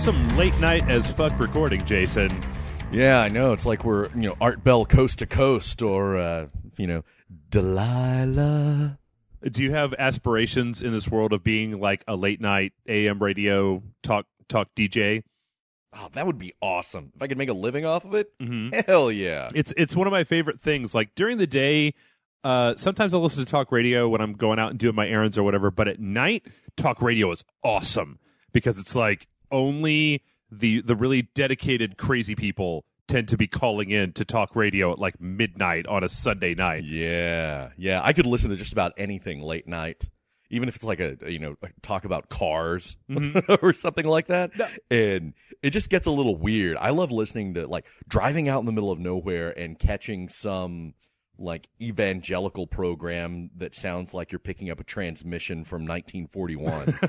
some late night as fuck recording, Jason. Yeah, I know. It's like we're, Art Bell Coast to Coast or, Delilah. Do you have aspirations in this world of being like a late night AM radio talk DJ? Oh, that would be awesome. If I could make a living off of it, Mm-hmm. Hell yeah. It's one of my favorite things. Like during the day, sometimes I'll listen to talk radio when I'm going out and doing my errands or whatever, but at night, talk radio is awesome because it's like only the really dedicated crazy people tend to be calling in to talk radio at like midnight on a Sunday night. Yeah. I could listen to just about anything late night, even if it's like like talk about cars or something like that. No. And it just gets a little weird. I love listening to like driving out in the middle of nowhere and catching some like evangelical program that sounds like you're picking up a transmission from 1941.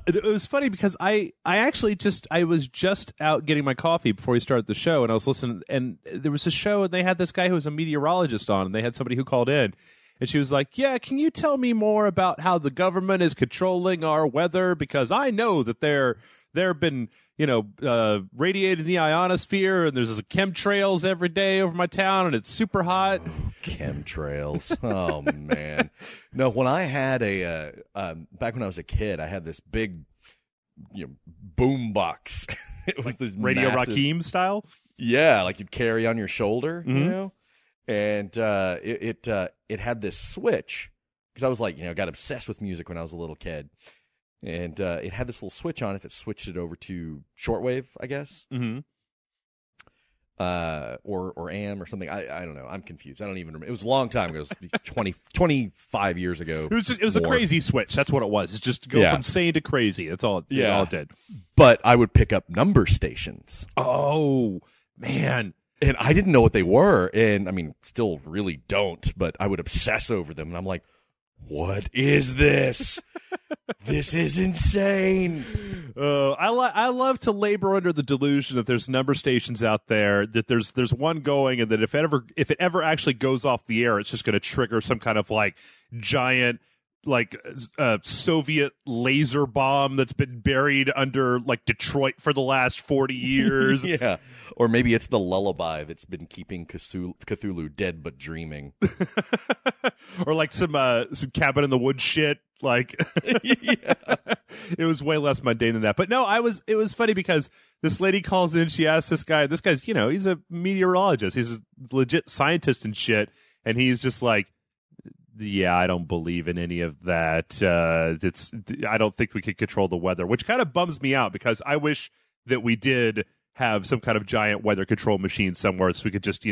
It was funny because I was just out getting my coffee before we started the show, and I was listening, and there was a show, and they had this guy who was a meteorologist on, and they had somebody who called in, and she was like, "Yeah, can you tell me more about how the government is controlling our weather? Because I know that there have been radiated in the ionosphere, and there's chemtrails every day over my town, and it's super hot." Chemtrails. Oh man. No, when I had back when I was a kid, I had this big, boom box. It was this Radio massive, Rakim style. Yeah, like you'd carry on your shoulder, and it had this switch because I was like, got obsessed with music when I was a little kid. And it had this little switch on if it switched it over to shortwave, I guess. Mm-hmm. Or AM or something. I don't know. I'm confused. I don't even remember. It was a long time ago. It was 25 years ago. It was a crazy switch. That's what it was. It's just go from sane to crazy. That's all. All it did. But I would pick up number stations. Oh man. And I didn't know what they were. And I mean, still really don't. But I would obsess over them. And I'm like, what is this? This is insane. I love to labor under the delusion that there's number stations out there, that there's one going, and that if it ever actually goes off the air, it's just going to trigger some kind of like giant Soviet laser bomb that's been buried under like Detroit for the last 40 years. Yeah. Or maybe it's the lullaby that's been keeping Cthulhu dead but dreaming. Or like some cabin in the woods shit. Like it was way less mundane than that. But no, it was funny because this lady calls in, she asks this guy's, he's a meteorologist. He's a legit scientist and shit. And he's just like, yeah, I don't believe in any of that. I don't think we can control the weather, which kind of bums me out because I wish that we did have some kind of giant weather control machine somewhere so we could just,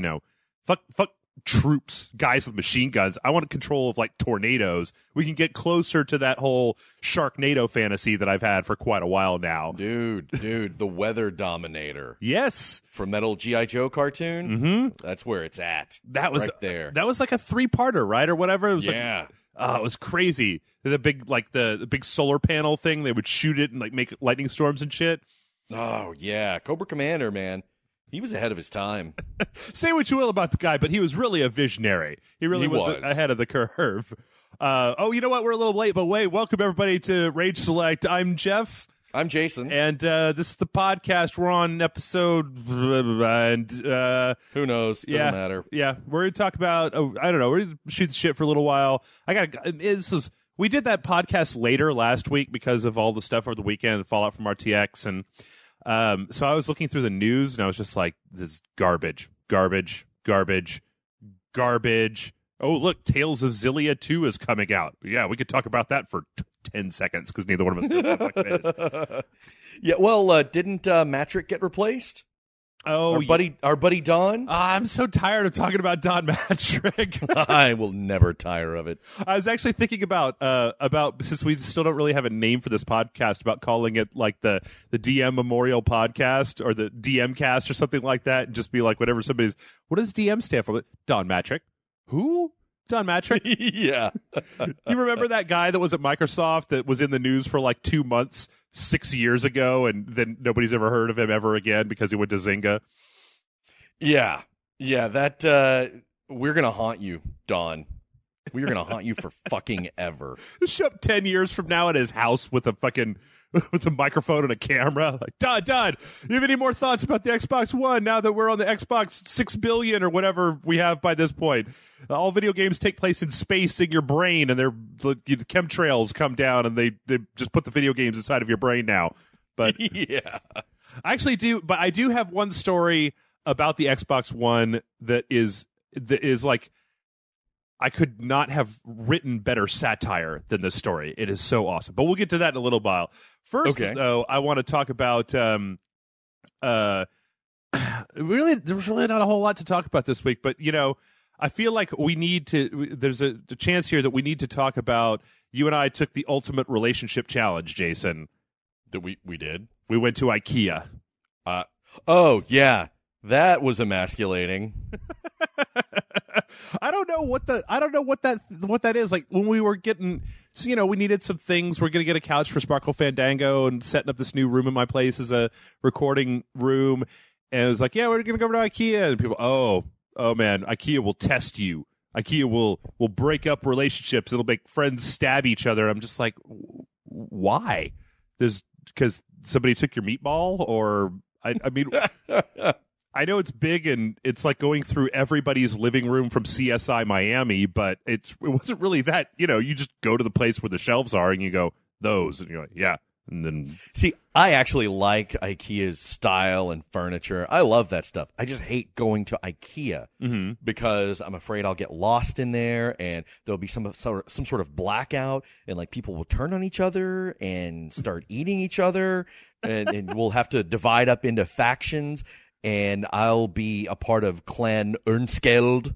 fuck troops, guys with machine guns. I want control of like tornadoes. We can get closer to that whole Sharknado fantasy that I've had for quite a while now. Dude, the weather dominator. Yes. From that old G.I. Joe cartoon? Mm-hmm. That's where it's at. That was right there. That was like a 3-parter, right? Or whatever. It was it was crazy. The big the big solar panel thing, they would shoot it and like make lightning storms and shit. Oh yeah. Cobra Commander, man. He was ahead of his time. Say what you will about the guy, but he was really a visionary. He really was ahead of the curve. You know what? We're a little late, but wait. Welcome, everybody, to Rage Select. I'm Jeff. I'm Jason. And this is the podcast. We're on episode... and who knows? Doesn't matter. Yeah. We're going to talk about... I don't know. We're going to shoot the shit for a little while. We did that podcast later last week because of all the stuff over the weekend, the fallout from RTX, and... so I was looking through the news and I was just like, this is garbage. Oh, look, Tales of Xillia 2 is coming out. Yeah, we could talk about that for 10 seconds because neither one of us knows what it is. Yeah, well, didn't Matrick get replaced? Oh, our buddy Don? I'm so tired of talking about Don Matrick. I will never tire of it. I was actually thinking about since we still don't really have a name for this podcast, about calling it like the DM Memorial Podcast or the DM Cast or something like that, and just be like what does DM stand for? Don Matrick. Who? Don Matrick? Yeah. You remember that guy that was at Microsoft that was in the news for like 2 months 6 years ago, and then nobody's ever heard of him ever again because he went to Zynga? Yeah. That we're gonna haunt you, Don. We're gonna haunt you for fucking ever. Show up 10 years from now at his house with a fucking with a microphone and a camera. Like, Dad, you have any more thoughts about the Xbox One now that we're on the Xbox 6 billion or whatever we have by this point? All video games take place in space in your brain, and the chemtrails come down, and they just put the video games inside of your brain now. But yeah, I actually do. But I do have one story about the Xbox One that is like, I could not have written better satire than this story. It is so awesome. But we'll get to that in a little while. First, though, I want to talk about really, there's really not a whole lot to talk about this week, but I feel like we need to. There's a chance here that we need to talk about. You and I took the ultimate relationship challenge, Jason. That we did. We went to IKEA. Oh yeah, that was emasculating. I don't know what that is. Like when we were getting, so, we needed some things. We're gonna get a couch for Sparkle Fandango and setting up this new room in my place as a recording room. And it was like, yeah, we're gonna go over to IKEA. And people, oh man, IKEA will test you. IKEA will break up relationships. It'll make friends stab each other. I'm just like, why? Because somebody took your meatball, or I mean, I know it's big and it's like going through everybody's living room from CSI Miami, but it wasn't really that. You just go to the place where the shelves are and you go, those, and you're like, yeah. And then see, I actually like IKEA's style and furniture. I love that stuff. I just hate going to IKEA because I'm afraid I'll get lost in there and there'll be some sort of blackout and like people will turn on each other and start eating each other and we'll have to divide up into factions and I'll be a part of Clan Ernskeld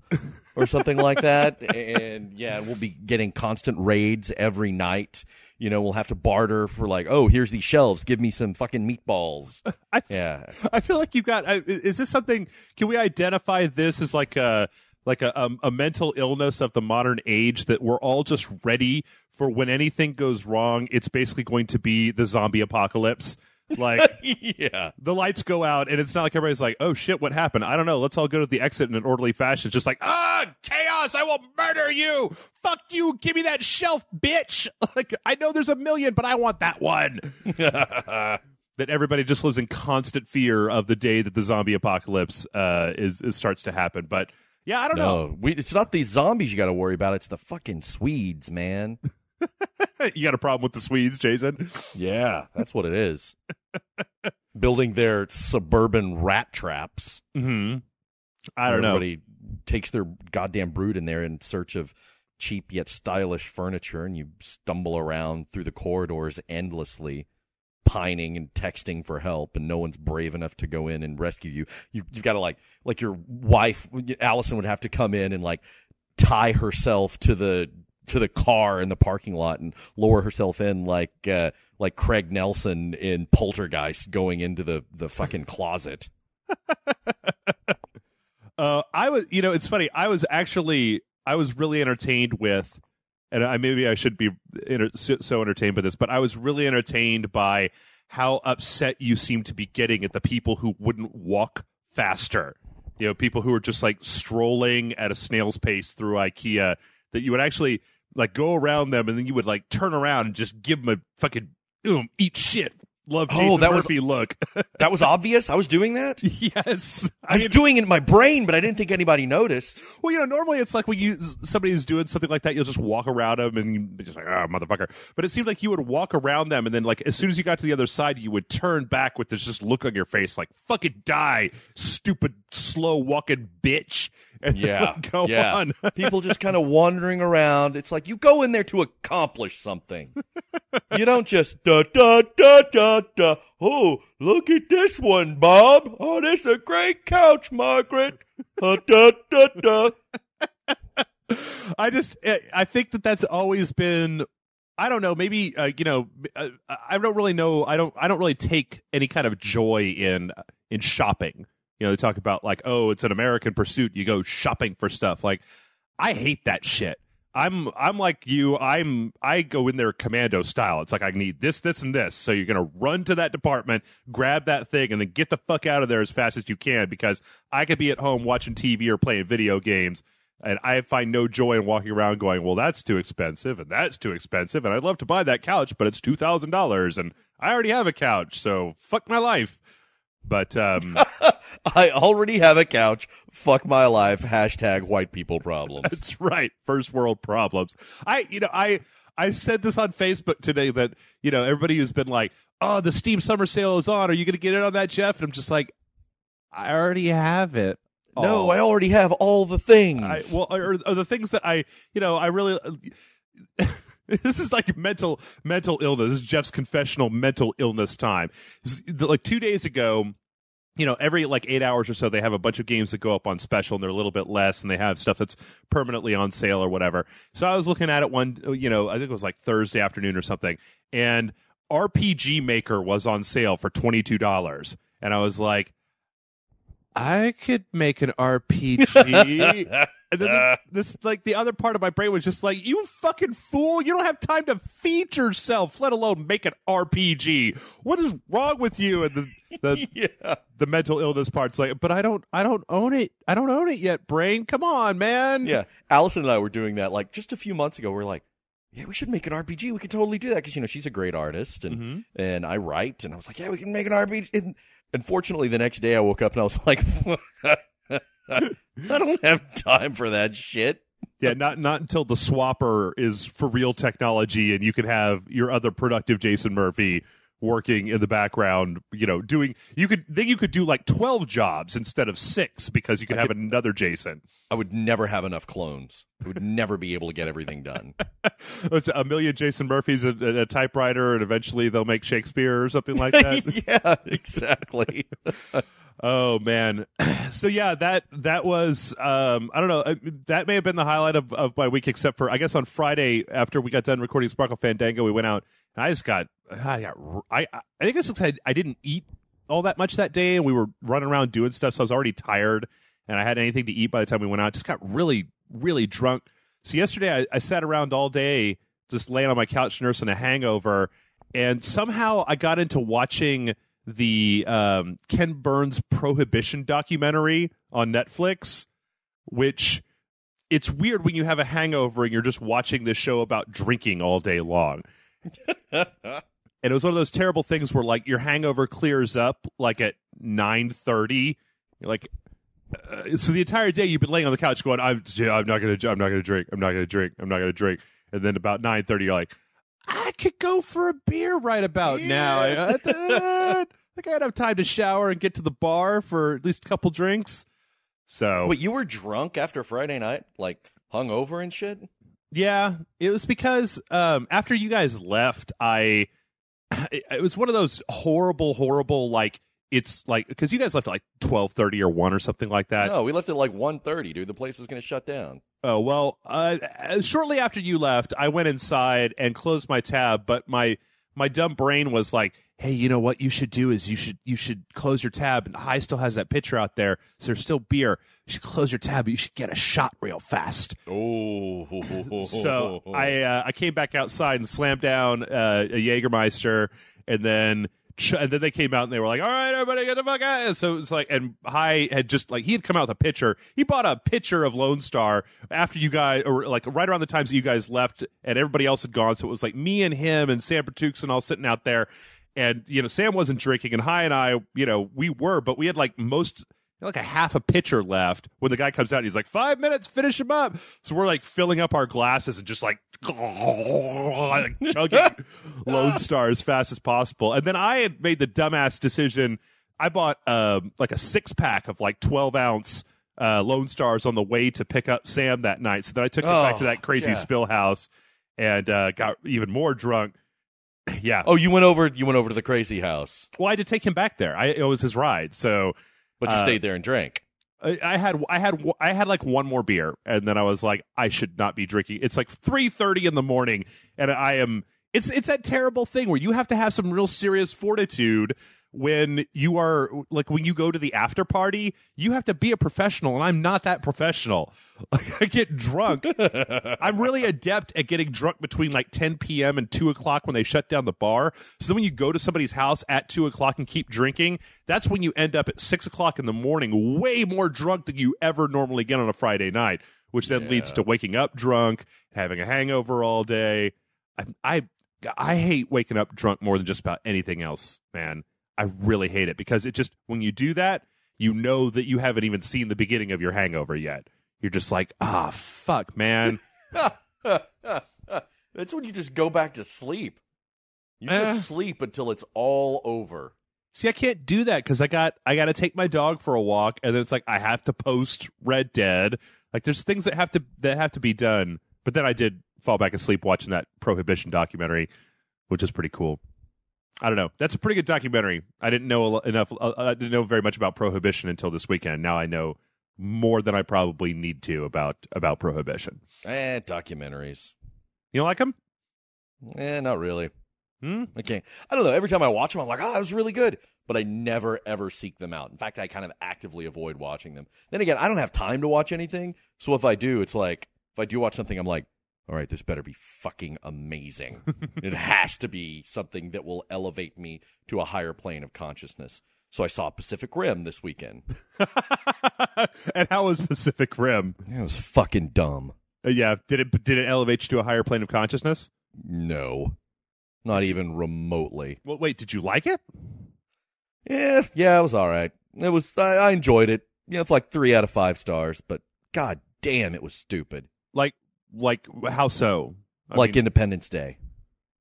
or something like that. And yeah, we'll be getting constant raids every night. We'll have to barter for like, oh, here's these shelves. Give me some fucking meatballs. I feel like you've got. Is this something? Can we identify this as like a mental illness of the modern age that we're all just ready for when anything goes wrong? It's basically going to be the zombie apocalypse. Like, yeah, the lights go out, and it's not like everybody's like, "Oh shit, what happened?" I don't know. Let's all go to the exit in an orderly fashion. It's just like, chaos! I will murder you. Fuck you! Give me that shelf, bitch. Like, I know there's a million, but I want that one. That everybody just lives in constant fear of the day that the zombie apocalypse starts to happen. But yeah, I don't know. It's not these zombies you got to worry about. It's the fucking Swedes, man. You got a problem with the Swedes, Jason? Yeah, that's what it is. Building their suburban rat traps. Mm-hmm. I don't know. Everybody takes their goddamn brood in there in search of cheap yet stylish furniture, and you stumble around through the corridors endlessly, pining and texting for help, and no one's brave enough to go in and rescue you. You've got to like your wife, Allison, would have to come in and like tie herself to the car in the parking lot and lower herself in like Craig Nelson in Poltergeist going into the fucking closet. It's funny. I was really entertained with, and maybe I should be so entertained by this, but I was really entertained by how upset you seem to be getting at the people who wouldn't walk faster. People who are just like strolling at a snail's pace through IKEA, that you would actually like go around them and then you would like turn around and just give them a fucking eat shit. Love Jason Murphy look. That was obvious? I was doing that? Yes. I was doing it in my brain, but I didn't think anybody noticed. Well, normally it's like when somebody's doing something like that, you'll just walk around them and you're just like, motherfucker. But it seemed like you would walk around them and then like as soon as you got to the other side, you would turn back with this just look on your face like, fucking die, stupid, slow walking bitch. And yeah, go on. People just kind of wandering around. It's like you go in there to accomplish something. You don't just da da da da da. Oh, look at this one, Bob. Oh, this is a great couch, Margaret. Da da da. I think that's always been. I don't know. Maybe I don't really know. I don't really take any kind of joy in shopping. They talk about like, oh, it's an American pursuit. You go shopping for stuff. Like, I hate that shit. I'm like you. I go in there commando style. It's like I need this, and this. So you're gonna run to that department, grab that thing, and then get the fuck out of there as fast as you can because I could be at home watching TV or playing video games, and I find no joy in walking around going, well, that's too expensive, and that's too expensive, and I'd love to buy that couch, but it's $2,000, and I already have a couch, so fuck my life. But I already have a couch. Fuck my life. Hashtag white people problems. That's right. First world problems. I said this on Facebook today that, everybody who's been like, oh, the Steam summer sale is on. Are you going to get in on that, Jeff? And I'm just like, I already have it. No, I already have all the things. Or the things that I really. This is like mental illness. This is Jeff's confessional mental illness time. Like 2 days ago, every like 8 hours or so, they have a bunch of games that go up on special, and they're a little bit less, and they have stuff that's permanently on sale or whatever. So I was looking at it I think it was like Thursday afternoon or something, and RPG Maker was on sale for $22, and I was like, I could make an RPG. And then this like the other part of my brain was just like, you fucking fool, you don't have time to feed yourself, let alone make an RPG. What is wrong with you? And the mental illness part's like, but I don't own it. I don't own it yet, brain. Come on, man. Yeah. Allison and I were doing that like just a few months ago. We're like, yeah, we should make an RPG. We could totally do that because she's a great artist and I write, and I was like, yeah, we can make an RPG. And fortunately, the next day I woke up and I was like, I don't have time for that shit. Yeah, not until the swapper is for real technology and you can have your other productive Jason Murphy working in the background, doing you could do like 12 jobs instead of 6 because you could have another Jason. I would never have enough clones. I would never be able to get everything done. It's a million Jason Murphys and a typewriter, and eventually they'll make Shakespeare or something like that. Yeah, exactly. Oh man. So yeah, that was I don't know, that may have been the highlight of my week, except for I guess on Friday after we got done recording Sparkle Fandango, we went out and I think it's because I didn't eat all that much that day, and we were running around doing stuff, so I was already tired and I hadn't anything to eat by the time we went out. Just got really, really drunk. So yesterday I sat around all day just laying on my couch nursing a hangover, and somehow I got into watching the Ken Burns Prohibition documentary on Netflix, which it's weird when you have a hangover and you're just watching this show about drinking all day long. And it was one of those terrible things where like your hangover clears up like at 9:30. Like, so the entire day you've been laying on the couch going, I'm not gonna drink. And then about 9:30 you're like, I could go for a beer right about now. I think I'd have time to shower and get to the bar for at least a couple drinks. So wait, you were drunk after Friday night, like hungover and shit? Yeah, it was because after you guys left, it was one of those horrible like, it's like, because you guys left at like 12:30 or 1 or something like that. No, we left at like 1:30, dude. The place was going to shut down. Oh, well, shortly after you left, I went inside and closed my tab, but my dumb brain was like, hey, you know what you should do is you should close your tab, and Hi still has that pitcher out there, so there's still beer. You should close your tab, but you should get a shot real fast. Oh. So I came back outside and slammed down a Jägermeister, and then they came out and they were like, all right, everybody get the fuck out. And so it's like, and Hi had just like, he had come out with a pitcher. He bought a pitcher of Lone Star after you guys, or like right around the times that you guys left and everybody else had gone. So it was like me and him and Sam Pertukes and all sitting out there. And, Sam wasn't drinking, and Hi and I, we were, but we had like a half a pitcher left when the guy comes out and he's like, 5 minutes, finish him up. So we're like filling up our glasses and just like chugging Lone Star as fast as possible. And then I had made the dumbass decision. I bought like a 6-pack of like 12-ounce Lone Stars on the way to pick up Sam that night. So then I took him back to that crazy spill house and got even more drunk. Yeah. Oh, you went over to the crazy house. Well, I had to take him back there. It was his ride. So, but you stayed there and drank. I had like one more beer, and then I was like, I should not be drinking. It's like 3:30 in the morning, and I am. It's that terrible thing where you have to have some real serious fortitude when you are like, when you go to the after party, you have to be a professional, and I'm not that professional. Like, I get drunk. I'm really adept at getting drunk between like 10 p.m. and 2 o'clock when they shut down the bar. So then when you go to somebody's house at 2 o'clock and keep drinking, that's when you end up at 6 o'clock in the morning, way more drunk than you ever normally get on a Friday night, which then leads to waking up drunk, having a hangover all day. I hate waking up drunk more than just about anything else, man. I really hate it because it just, when you do that, you know that you haven't even seen the beginning of your hangover yet. You're just like, fuck, man. That's when you just go back to sleep. You just sleep until it's all over. See, I can't do that because I got to take my dog for a walk, and then it's like I have to post Red Dead. Like there's things that have to be done. But then I did fall back asleep watching that Prohibition documentary, which is pretty cool. I don't know. That's a pretty good documentary. I didn't know enough. I didn't know very much about Prohibition until this weekend. Now I know more than I probably need to about Prohibition. Documentaries. You don't like them? Not really. I can't. I don't know. Every time I watch them, I'm like, that was really good. But I never, ever seek them out. In fact, I kind of actively avoid watching them. Then again, I don't have time to watch anything. So if I do, it's like, if I do watch something, I'm like, all right, this better be fucking amazing. It has to be something that will elevate me to a higher plane of consciousness. So I saw Pacific Rim this weekend. And how was Pacific Rim? It was fucking dumb. Yeah. Did it elevate you to a higher plane of consciousness? No. Not even remotely. Well, wait, did you like it? Yeah, it was all right. It was. I enjoyed it. It's like 3 out of 5 stars, but god damn, it was stupid. Like how so? I mean, Independence Day.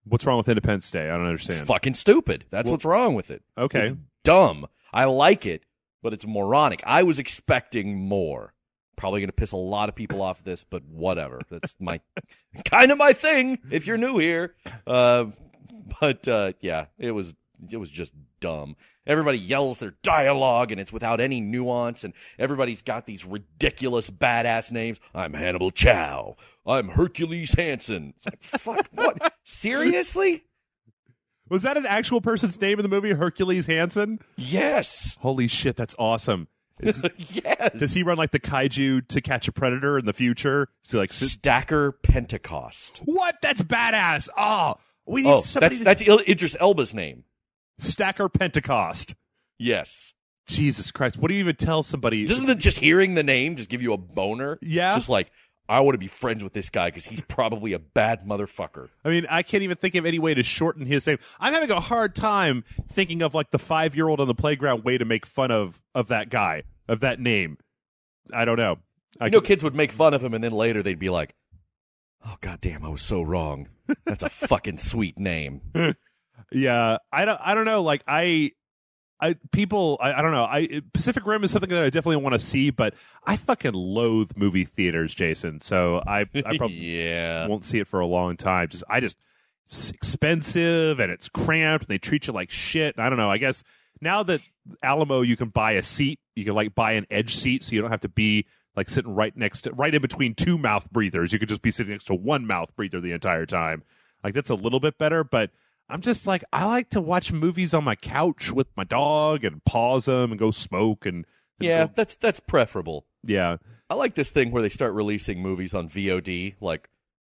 What's wrong with Independence Day? I don't understand. It's fucking stupid. That's what's wrong with it. Okay. It's dumb. I like it, but it's moronic. I was expecting more. Probably going to piss a lot of people off this, but whatever. That's my kind of my thing if you're new here. Yeah, it was just dumb. Everybody yells their dialogue, and it's without any nuance, and everybody's got these ridiculous badass names. I'm Hannibal Chow. I'm Hercules Hansen. It's like, fuck, what? Seriously? Was that an actual person's name in the movie, Hercules Hansen? Yes. Holy shit, that's awesome. Yes. Does he run like the kaiju to catch a predator in the future? So like Stacker Pentecost. What? That's badass. Oh, we need somebody. That's Idris Elba's name. Stacker Pentecost. Yes. Jesus Christ. What do you even tell somebody? Doesn't just hearing the name just give you a boner? Yeah. Just like, I want to be friends with this guy because he's probably a bad motherfucker. I mean, I can't even think of any way to shorten his name. I'm having a hard time thinking of like the 5-year-old on the playground way to make fun of that guy, of that name. I don't know. Kids would make fun of him and then later they'd be like, oh, goddamn, I was so wrong. That's a fucking sweet name. Yeah, I don't know. Like I don't know. Pacific Rim is something that I definitely want to see, but I fucking loathe movie theaters, Jason. So I probably won't see it for a long time. It's expensive and it's cramped and they treat you like shit. And I don't know. I guess now that Alamo, you can buy a seat, you can like buy an edge seat, so you don't have to be like sitting right in between 2 mouth breathers. You could just be sitting next to 1 mouth breather the entire time. Like that's a little bit better, but I'm just like, I like to watch movies on my couch with my dog and pause them and go smoke and that's preferable. Yeah. I like this thing where they start releasing movies on VOD like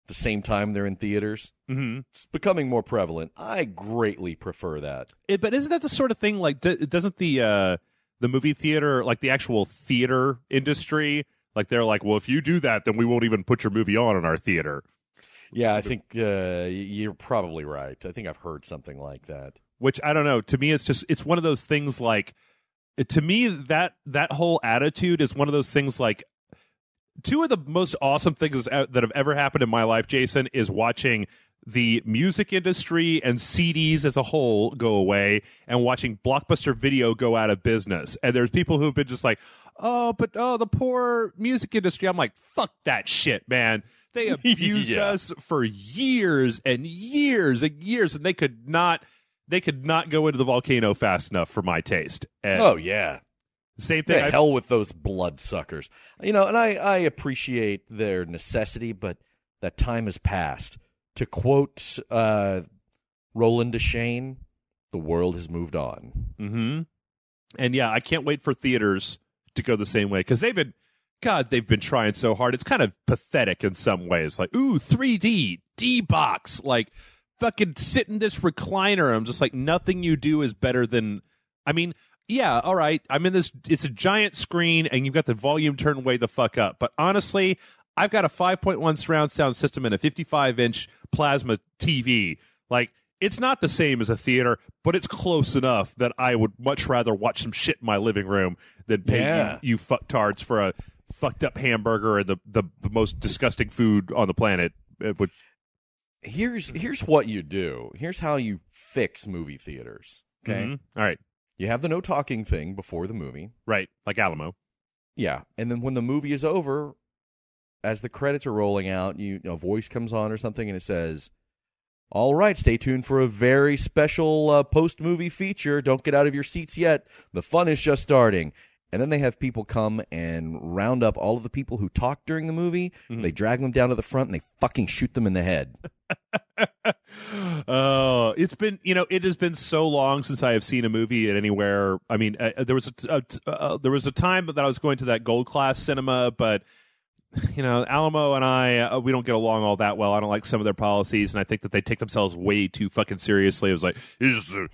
the same time they're in theaters. Mm-hmm. It's becoming more prevalent. I greatly prefer that. But isn't that the sort of thing like doesn't the movie theater, like the actual theater industry, like they're like, well, if you do that, then we won't even put your movie on in our theater. Yeah, I think you're probably right. I think I've heard something like that. Which, I don't know. To me, it's one of those things like, to me, that whole attitude is one of those things like, 2 of the most awesome things that have ever happened in my life, Jason, is watching the music industry and CDs as a whole go away and watching Blockbuster Video go out of business. And there's people who've been just like, the poor music industry. I'm like, fuck that shit, man. They abused us for years and years and years, and they could not go into the volcano fast enough for my taste. And same thing. Hell with those bloodsuckers. And I appreciate their necessity, but that time has passed. To quote Roland Deschain, the world has moved on. Mm-hmm. And yeah, I can't wait for theaters to go the same way because they've been trying so hard. It's kind of pathetic in some ways. Like, ooh, 3D, D-Box. Like, fucking sit in this recliner. I'm just like, nothing you do is better than... I mean, yeah, all right. I'm in this... It's a giant screen, and you've got the volume turned way the fuck up. But honestly, I've got a 5.1 surround sound system and a 55-inch plasma TV. Like, it's not the same as a theater, but it's close enough that I would much rather watch some shit in my living room than pay you fucktards for a fucked up hamburger and the most disgusting food on the planet. Which Here's what you do. Here's how you fix movie theaters. Okay? Mm-hmm. All right. You have the no talking thing before the movie. Right. Like Alamo. Yeah. And then when the movie is over, as the credits are rolling out, a voice comes on or something and it says, all right, stay tuned for a very special post-movie feature. Don't get out of your seats yet. The fun is just starting. And then they have people come and round up all of the people who talked during the movie. Mm-hmm. They drag them down to the front and they fucking shoot them in the head. Oh, it has been so long since I have seen a movie at anywhere. I mean, there was a time that I was going to that gold class cinema, but Alamo and I, we don't get along all that well. I don't like some of their policies, and I think that they take themselves way too fucking seriously. It was like, this is a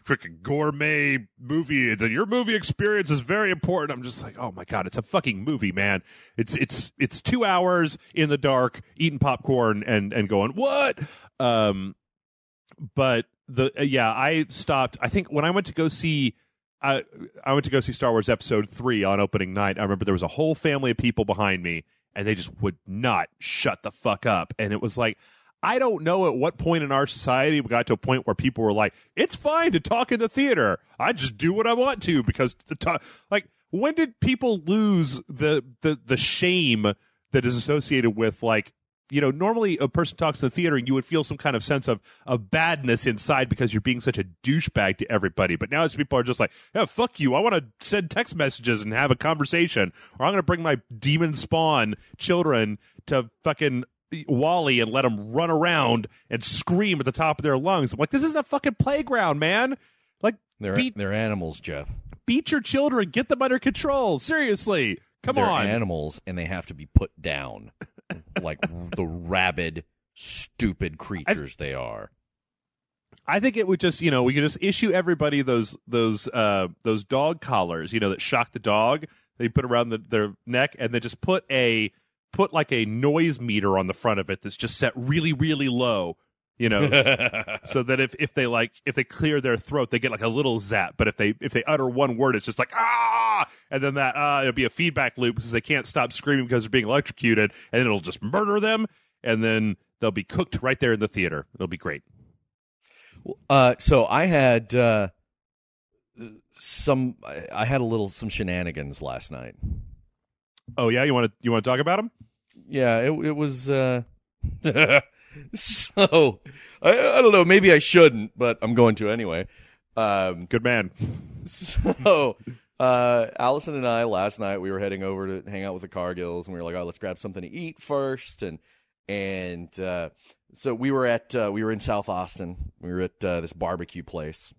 freaking gourmet movie. Your movie experience is very important. I'm just like, oh my God, it's a fucking movie, man. It's 2 hours in the dark, eating popcorn and going, what? But I stopped. I think when I went to go see Star Wars Episode 3 on opening night. I remember there was a whole family of people behind me, and they just would not shut the fuck up. And it was like, I don't know at what point in our society we got to a point where people were like, it's fine to talk in the theater. I just do what I want to because when did people lose the shame that is associated with normally a person talks in the theater and you would feel some kind of sense of badness inside because you're being such a douchebag to everybody. But now it's people are just like, yeah, fuck you. I want to send text messages and have a conversation. Or I'm going to bring my demon spawn children to fucking Wally and let them run around and scream at the top of their lungs. I'm like, this isn't a fucking playground, man. Like, they're animals, Jeff. Beat your children. Get them under control. Seriously. Come on. They're animals and they have to be put down. Like the rabid, stupid creatures they are. I think it would just, we could just issue everybody those dog collars, that shock the dog. They put around their neck, and they just put like a noise meter on the front of it that's just set really, really low. So that if they clear their throat, they get like a little zap. But if they utter one word, it's just like ah, and then it'll be a feedback loop because they can't stop screaming because they're being electrocuted, and then it'll just murder them, and then they'll be cooked right there in the theater. It'll be great. So I had some shenanigans last night. Oh yeah, you want to talk about them? Yeah, it was. So, I don't know, maybe I shouldn't, but I'm going to anyway. Good man. So, Allison and I, last night, we were heading over to hang out with the Cargills, and we were like, oh, let's grab something to eat first. And so we were in South Austin. We were at this barbecue place.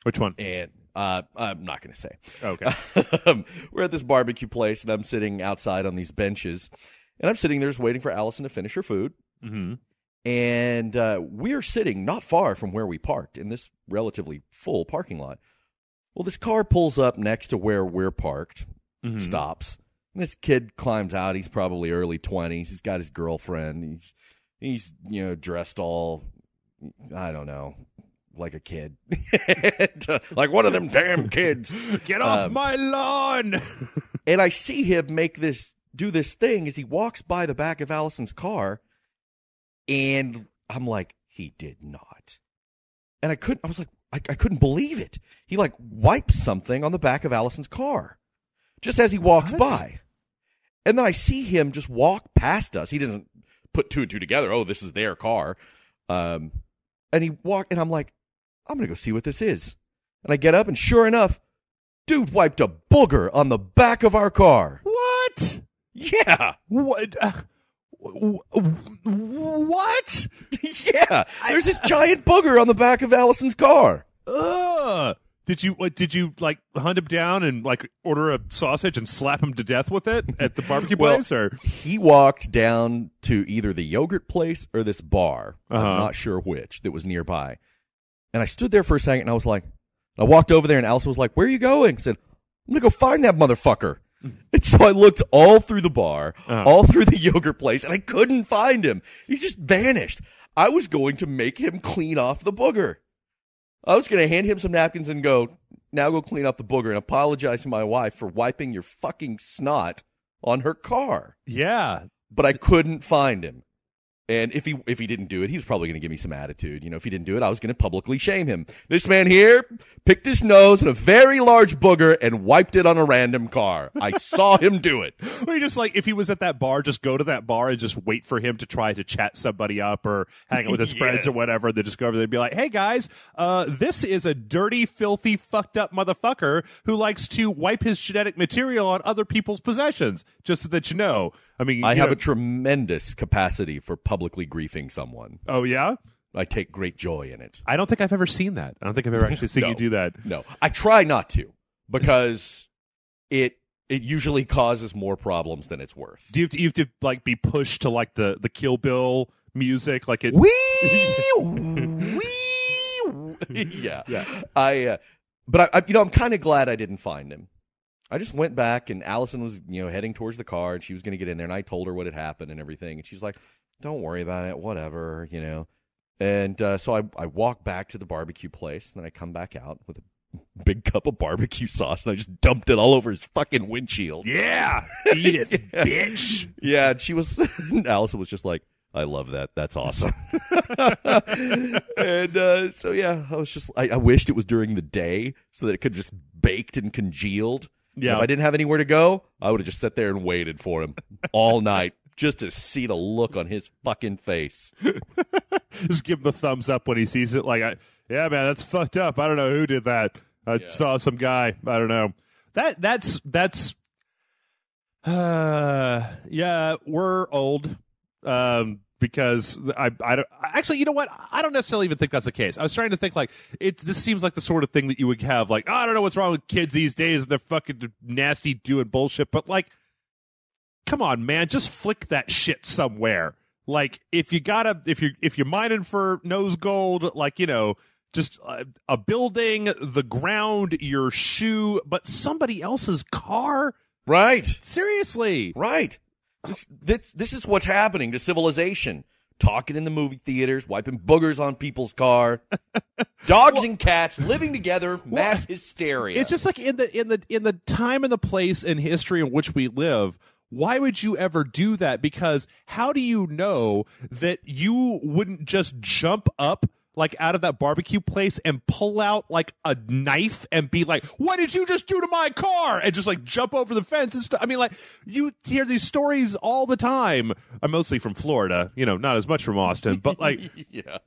Which one? And I'm not going to say. Okay. We're at this barbecue place, and I'm sitting outside on these benches, and I'm sitting there just waiting for Allison to finish her food. Mm-hmm. And we're sitting not far from where we parked in this relatively full parking lot. Well, this car pulls up next to where we're parked, stops. And this kid climbs out. He's probably early 20s. He's got his girlfriend. He's dressed all, I don't know, like a kid. Like one of them damn kids. Get off my lawn! And I see him do this thing as he walks by the back of Allison's car. And I'm like, he did not. And I couldn't believe it. He wipes something on the back of Allison's car just as he walks by. And then I see him just walk past us. He doesn't put two and two together. Oh, this is their car. And he walked, and I'm like, I'm going to go see what this is. And I get up, and sure enough, dude wiped a booger on the back of our car. What? Yeah. What? What? Yeah, there's this giant booger on the back of Allison's car. Did you hunt him down and order a sausage and slap him to death with it at the barbecue place? Or he walked down to either the yogurt place or this bar. I'm not sure which that was nearby. And I stood there for a second, and I was like, I walked over there, and Allison was like, "Where are you going?" I said, "I'm gonna go find that motherfucker." And so I looked all through the bar, all through the yogurt place, and I couldn't find him. He just vanished. I was going to make him clean off the booger. I was going to hand him some napkins and go, now go clean off the booger and apologize to my wife for wiping your fucking snot on her car. Yeah. But I couldn't find him. And if he didn't do it, he was probably going to give me some attitude. You know, if he didn't do it, I was going to publicly shame him. This man here picked his nose in a very large booger and wiped it on a random car. I saw him do it. Or you just like, if he was at that bar, just go to that bar and just wait for him to try to chat somebody up or hang out with his friends or whatever. And then just go over there and be like, hey guys, this is a dirty, filthy, fucked up motherfucker who likes to wipe his genetic material on other people's possessions. Just so that you know. I mean, I have a tremendous capacity for publicly griefing someone. Oh, yeah? I take great joy in it. I don't think I've ever seen that. I don't think I've ever actually seen you do that. No. I try not to because it usually causes more problems than it's worth. Do you have to like be pushed to like the Kill Bill music? Like it. Yeah. But I'm kind of glad I didn't find him. I just went back and Allison was, heading towards the car and she was going to get in there and I told her what had happened and everything. And she's like, don't worry about it, whatever, And so I walk back to the barbecue place and then I come back out with a big cup of barbecue sauce and I just dumped it all over his fucking windshield. Yeah. Eat it, bitch. Yeah. And Allison was just like, I love that. That's awesome. And so, yeah, I was just, I wished it was during the day so that it could just baked and congealed. Yeah. If I didn't have anywhere to go, I would have just sat there and waited for him all night just to see the look on his fucking face. Just give him the thumbs up when he sees it. Like, yeah, man, that's fucked up. I don't know who did that. I saw some guy. I don't know. That's yeah, we're old. Because I actually, you know what? I don't necessarily even think that's the case. I was trying to think like this seems like the sort of thing that you would have like, I don't know what's wrong with kids these days and they're fucking nasty doing bullshit. But like, come on, man, just flick that shit somewhere. Like if you're mining for nose gold, like, just a building, the ground, your shoe, but somebody else's car. Right. Seriously. Right. This is what's happening to civilization. Talking in the movie theaters, wiping boogers on people's car, dogs and cats living together, mass hysteria. It's just like in the time and the place and history in which we live. Why would you ever do that? Because how do you know that you wouldn't just jump up like out of that barbecue place and pull out like a knife and be like, what did you just do to my car? And just like jump over the fence and stuff. I mean, like you hear these stories all the time. I'm mostly from Florida, not as much from Austin, but like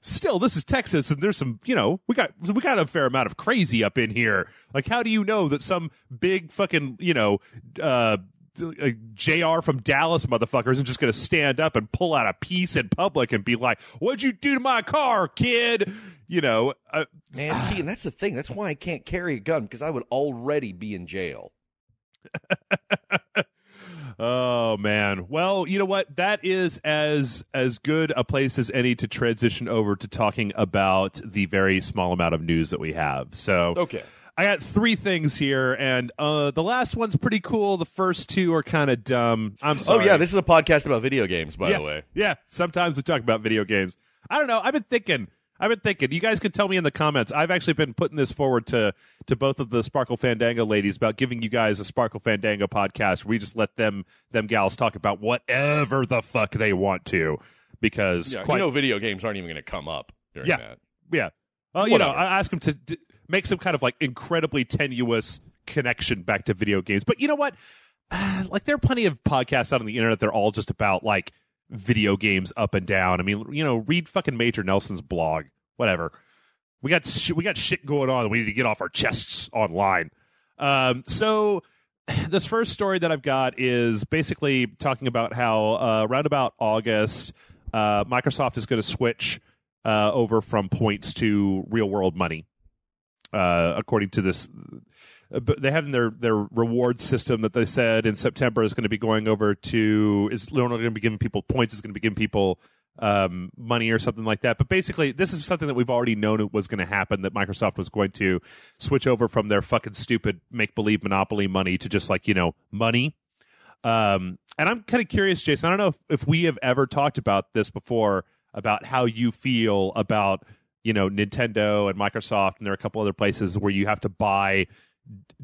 still this is Texas and there's some, we got a fair amount of crazy up in here. Like, how do you know that some big fucking, JR from Dallas motherfucker isn't just going to stand up and pull out a piece in public and be like, what'd you do to my car, kid? Man, see, and that's the thing. That's why I can't carry a gun, because I would already be in jail. Oh, man. Well, you know what? That is as good a place as any to transition over to talking about the very small amount of news that we have. So, okay. I got 3 things here, and the last one's pretty cool. The first 2 are kind of dumb. I'm sorry. Oh, yeah, this is a podcast about video games, by the way. Yeah, sometimes we talk about video games. I don't know. I've been thinking. You guys can tell me in the comments. I've actually been putting this forward to both of the Sparkle Fandango ladies about giving you guys a Sparkle Fandango podcast where we just let them gals talk about whatever the fuck they want to. Because video games aren't even going to come up during that. Yeah. Well, I ask them to make some kind of like incredibly tenuous connection back to video games. But you know what? Like there are plenty of podcasts out on the internet. They're all just about like video games up and down. I mean, read fucking Major Nelson's blog, whatever. We got shit going on. We need to get off our chests online. So this first story that I've got is basically talking about how around about August, Microsoft is going to switch over from points to real world money. According to this, but they have in their reward system that they said in September is going to be going over to, is no longer going to be giving people points, it's going to be giving people money or something like that. But basically, this is something that we've already known it was going to happen, that Microsoft was going to switch over from their fucking stupid make-believe monopoly money to just like, money. And I'm kind of curious, Jason, I don't know if we have ever talked about this before. about how you feel about, Nintendo and Microsoft, and there are a couple other places where you have to buy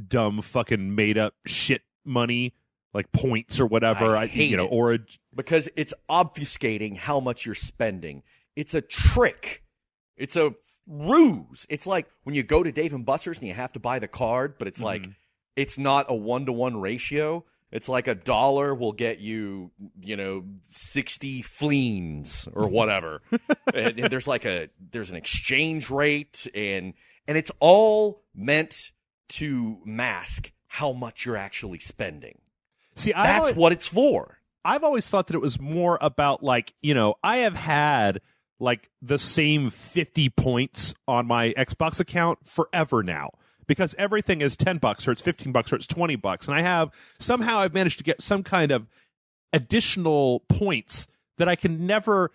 dumb fucking made up shit money, like points or whatever. I hate it. Or because it's obfuscating how much you're spending. It's a trick. It's a ruse. It's like when you go to Dave & Buster's and you have to buy the card, but it's like it's not a 1-to-1 ratio. It's like $1 will get you, 60 fleens or whatever. and there's an exchange rate, and it's all meant to mask how much you're actually spending. See, that's what it's for. I've always thought that it was more about I have had the same 50 points on my Xbox account forever now. Because everything is $10 or it's $15 or it's $20, and I've managed to get some kind of additional points that I can never,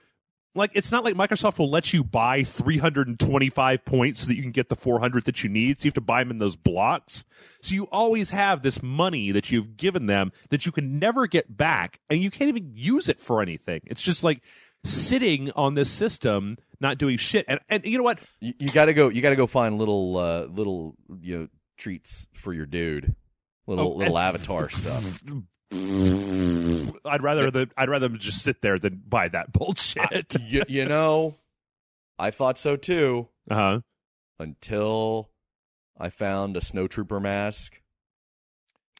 it's not like Microsoft will let you buy 325 points so that you can get the 400 that you need. So you have to buy them in those blocks. So you always have this money that you've given them that you can never get back, and you can't even use it for anything. It's just sitting on this system, not doing shit. And you know what? You gotta go find little treats for your dude. Little avatar stuff. I'd rather them just sit there than buy that bullshit. I thought so too. Uh-huh. Until I found a snowtrooper mask.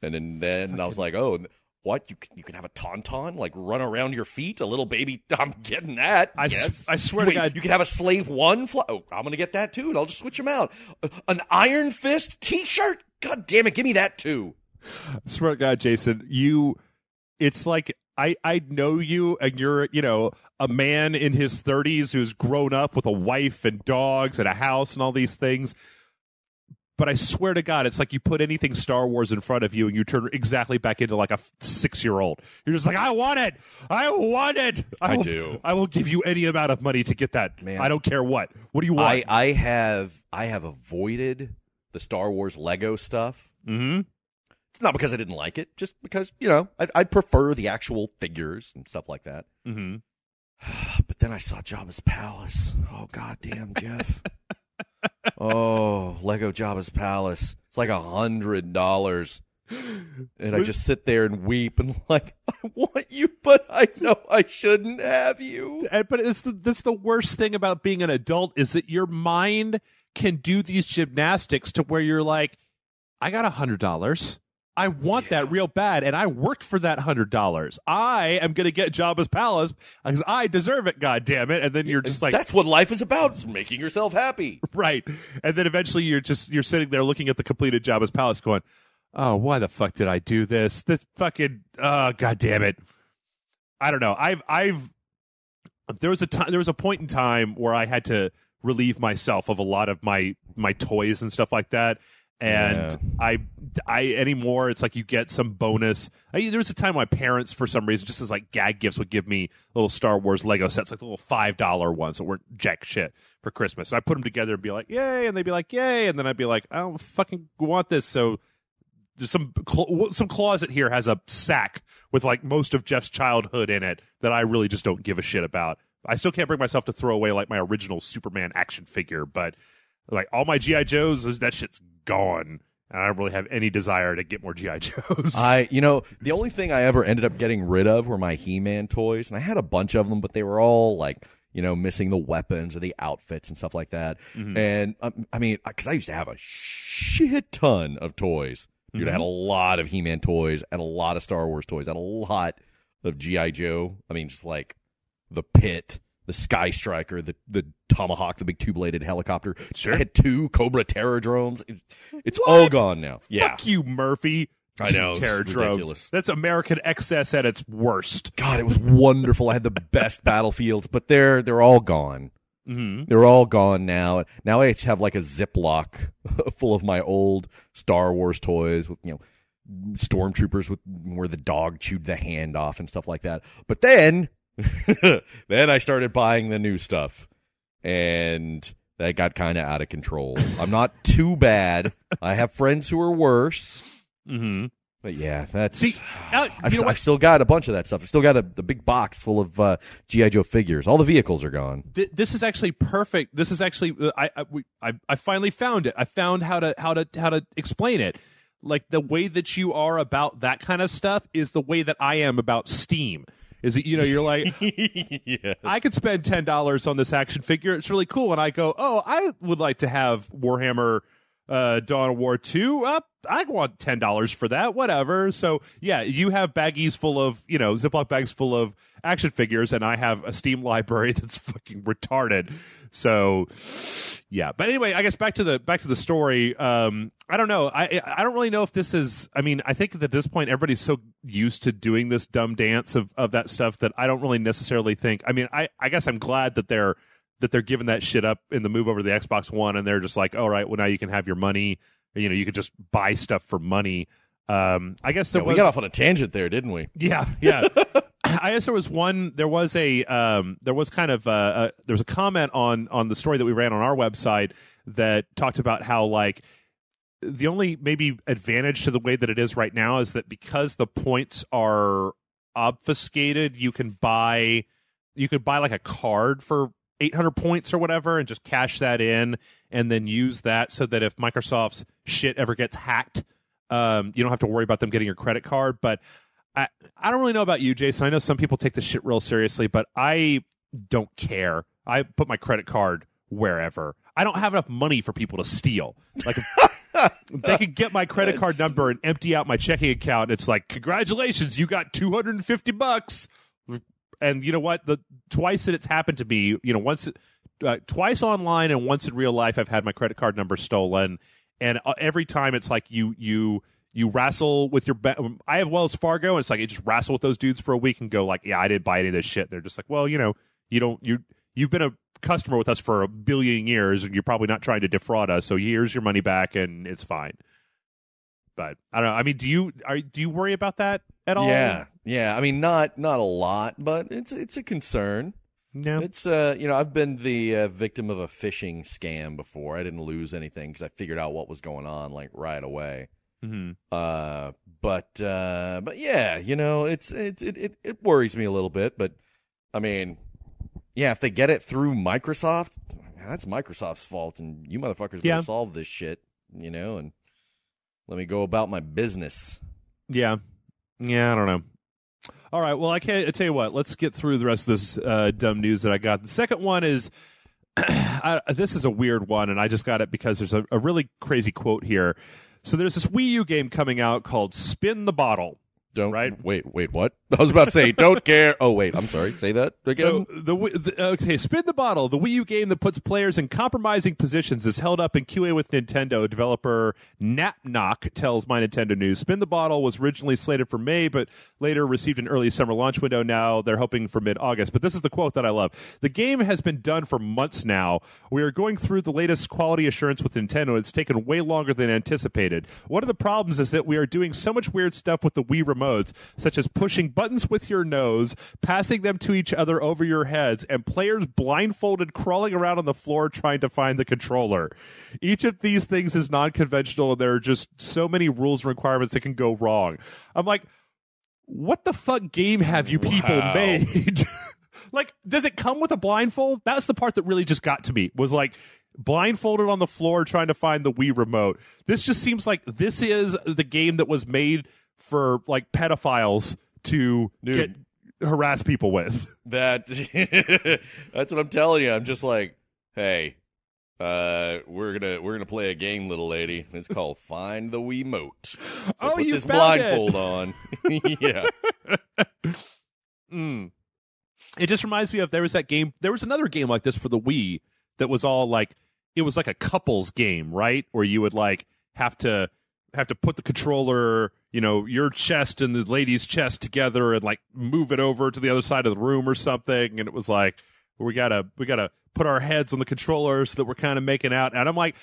And then I was like, oh, what? You can have a tauntaun run around your feet, a little baby. I'm getting that. I swear to God, you can have a Slave One. I'm gonna get that too, and I'll just switch them out. An Iron Fist T-shirt. God damn it, give me that too. I swear to God, Jason, it's like I know you, and you're a man in his 30s who's grown up with a wife and dogs and a house and all these things. But I swear to God, it's like you put anything Star Wars in front of you and you turn exactly back into a 6-year-old. You're just like, I want it. I do. I will give you any amount of money to get that. Man, I don't care what. What do you want? I have avoided the Star Wars Lego stuff. Mm-hmm. It's not because I didn't like it, just because, I'd prefer the actual figures and stuff like that. Mm-hmm. But then I saw Jabba's Palace. Oh, goddamn, Jeff. Oh, Lego Jabba's Palace. It's like $100. And I just sit there and weep and I want you, but I know I shouldn't have you. But that's the worst thing about being an adult, is that your mind can do these gymnastics to where you're like, I got $100. I want that real bad, and I worked for that $100. I am going to get Jabba's Palace because I deserve it, goddammit. And then you're just like... That's what life is about, making yourself happy. Right. And then eventually you're sitting there looking at the completed Jabba's Palace going, oh, why the fuck did I do this? This fucking... goddammit. I don't know. There was a point in time where I had to relieve myself of a lot of my toys and stuff like that. And yeah. I anymore, it's like you get some bonus. There was a time my parents, for some reason, just as gag gifts, would give me little Star Wars Lego sets, the little $5 ones that weren't jack shit for Christmas. So I put them together and be like, yay, and they'd be like, yay, and then I'd be like, I don't fucking want this. So there's some closet here has a sack with most of Jeff's childhood in it that I really just don't give a shit about. I still can't bring myself to throw away my original Superman action figure, but all my G.I. Joes, that shit's gone. And I don't really have any desire to get more G.I. Joes. The only thing I ever ended up getting rid of were my He-Man toys. And I had a bunch of them, but they were all missing the weapons or the outfits and stuff like that. Mm-hmm. And because I used to have a shit ton of toys. Mm-hmm. I had a lot of He-Man toys, and a lot of Star Wars toys, and a lot of G.I. Joe. Just the Pit, the Sky Striker, the Tomahawk, the big two-bladed helicopter. Sure. I had 2 Cobra Terror drones. It's all gone now. Yeah. Fuck you, Murphy. I know. Terror drones. That's American excess at its worst. God, it was wonderful. I had the best battlefields, but they're all gone. Mm-hmm. They're all gone now. Now I just have a Ziploc full of my old Star Wars toys with, stormtroopers where the dog chewed the hand off and stuff like that. But then I started buying the new stuff, and that got kind of out of control. I'm not too bad. I have friends who are worse. Mm-hmm. But yeah, that's. See, I've still got a bunch of that stuff. I've still got the big box full of G.I. Joe figures. All the vehicles are gone. This is actually perfect. This is actually I finally found it. I found how to explain it. Like the way that you are about that kind of stuff is the way that I am about Steam. Is it, you're like, yes. I could spend $10 on this action figure. It's really cool. And I go, oh, I would like to have Warhammer Dawn of War 2 up. I want $10 for that, whatever. So yeah, you have baggies full of, Ziploc bags full of action figures, and I have a Steam library that's fucking retarded. So yeah, but anyway, I guess back to the story. I don't know. I don't really know if this is. I mean, I think that at this point everybody's so used to doing this dumb dance of that stuff that I don't really necessarily think. I mean, I guess I'm glad that they're giving that shit up in the move over to the Xbox One, and they're just like, all right, well now you can have your money. You could just buy stuff for money. I guess we got off on a tangent there, didn't we? Yeah. I guess there was a comment on the story that we ran on our website that talked about how like the only maybe advantage to the way that it is right now is that because the points are obfuscated, you could buy like a card for 800 points or whatever and just cash that in and then use that so that if Microsoft's shit ever gets hacked, you don't have to worry about them getting your credit card. But I don't really know about you, Jason. I know some people take this shit real seriously, but I don't care. I put my credit card wherever. I don't have enough money for people to steal. Like, if they could get my credit card number and empty out my checking account, it's like, congratulations, you got $250. And you know what? The twice that it's happened to me, once, twice online and once in real life, I've had my credit card number stolen. And every time it's like you wrestle with your I have Wells Fargo, and it's like you just wrestle with those dudes for a week and go like, yeah, I didn't buy any of this shit. And they're just like, well, you've been a customer with us for a billion years, and you're probably not trying to defraud us. So here's your money back, and it's fine. But I don't know. I mean, do you worry about that at all? Yeah. I mean, not a lot, but it's a concern. No, it's I've been the victim of a phishing scam before. I didn't lose anything because I figured out what was going on like right away. Mm-hmm. But yeah, it worries me a little bit. But I mean, yeah, if they get it through Microsoft, that's Microsoft's fault, and you motherfuckers better solve this shit, and let me go about my business. Yeah, I don't know. All right, well, I tell you what. Let's get through the rest of this dumb news that I got. The second one is this is a weird one, and I just got it because there's a really crazy quote here. So there's this Wii U game coming out called Spin the Bottle. Wait, what? I was about to say, don't care. Oh, wait, I'm sorry. Say that again. So Spin the Bottle, the Wii U game that puts players in compromising positions, is held up in QA with Nintendo. Developer Napnock tells My Nintendo News. Spin the Bottle was originally slated for May, but later received an early summer launch window. Now they're hoping for mid-August. But this is the quote that I love. The game has been done for months now. We are going through the latest quality assurance with Nintendo. It's taken way longer than anticipated. One of the problems is that we are doing so much weird stuff with the Wii remotes, such as pushing buttons with your nose, passing them to each other over your heads, and players blindfolded crawling around on the floor trying to find the controller. Each of these things is non-conventional, and there are just so many rules and requirements that can go wrong. I'm like, what the fuck game have you people made? Like, does it come with a blindfold? That's the part that really just got to me, was like, blindfolded on the floor trying to find the Wii remote. This just seems like this is the game that was made for like pedophiles to harass people with. That's what I'm telling you. I'm just like, hey, we're gonna play a game, little lady. It's called Find the Wiimote. So put you this found blindfold on. Yeah. It just reminds me of there was another game like this for the Wii that was all like, it was like a couples game, right? Where you would like have to put the controller, your chest and the lady's chest together and like move it over to the other side of the room or something. And it was like, we gotta put our heads on the controller so that we're kind of making out. And I'm like,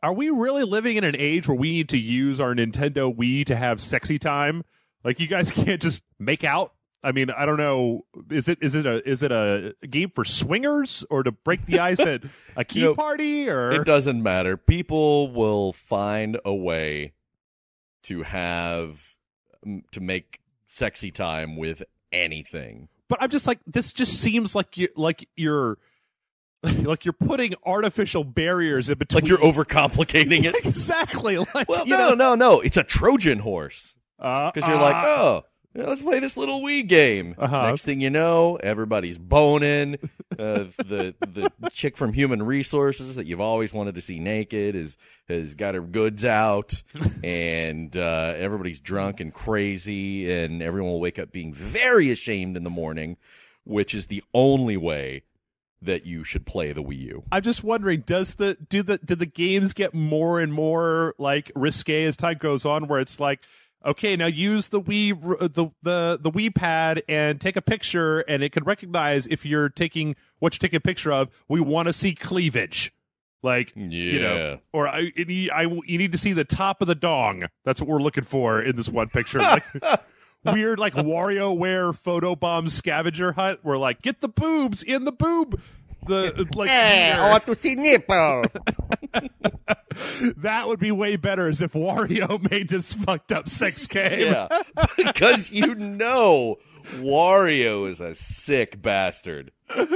are we really living in an age where we need to use our Nintendo Wii to have sexy time? Like, you guys can't just make out? I mean, I don't know. Is it a game for swingers or to break the ice at a key party? Or it doesn't matter. People will find a way to have to make sexy time with anything. But I'm just like, this just seems like you're putting artificial barriers in between. Like you're overcomplicating it. Exactly. Like, well, no. It's a Trojan horse. Because you're like, oh, let's play this little Wii game. Next thing you know, everybody's boning. The chick from Human Resources that you've always wanted to see naked has got her goods out, and everybody's drunk and crazy, and everyone will wake up being very ashamed in the morning, which is the only way that you should play the Wii U. I'm just wondering, do the games get more and more like risque as time goes on, where it's like, okay, now use the Wii the Wii pad and take a picture, and it can recognize if you're taking what you're taking a picture of. We want to see cleavage, like or you need to see the top of the dong. That's what we're looking for in this one picture. Like, weird, like WarioWare photobomb scavenger hunt. We're like, get the boobs in the boob. I want to see nipple. That would be way better as if Wario made this fucked up sex game. Yeah, because Wario is a sick bastard.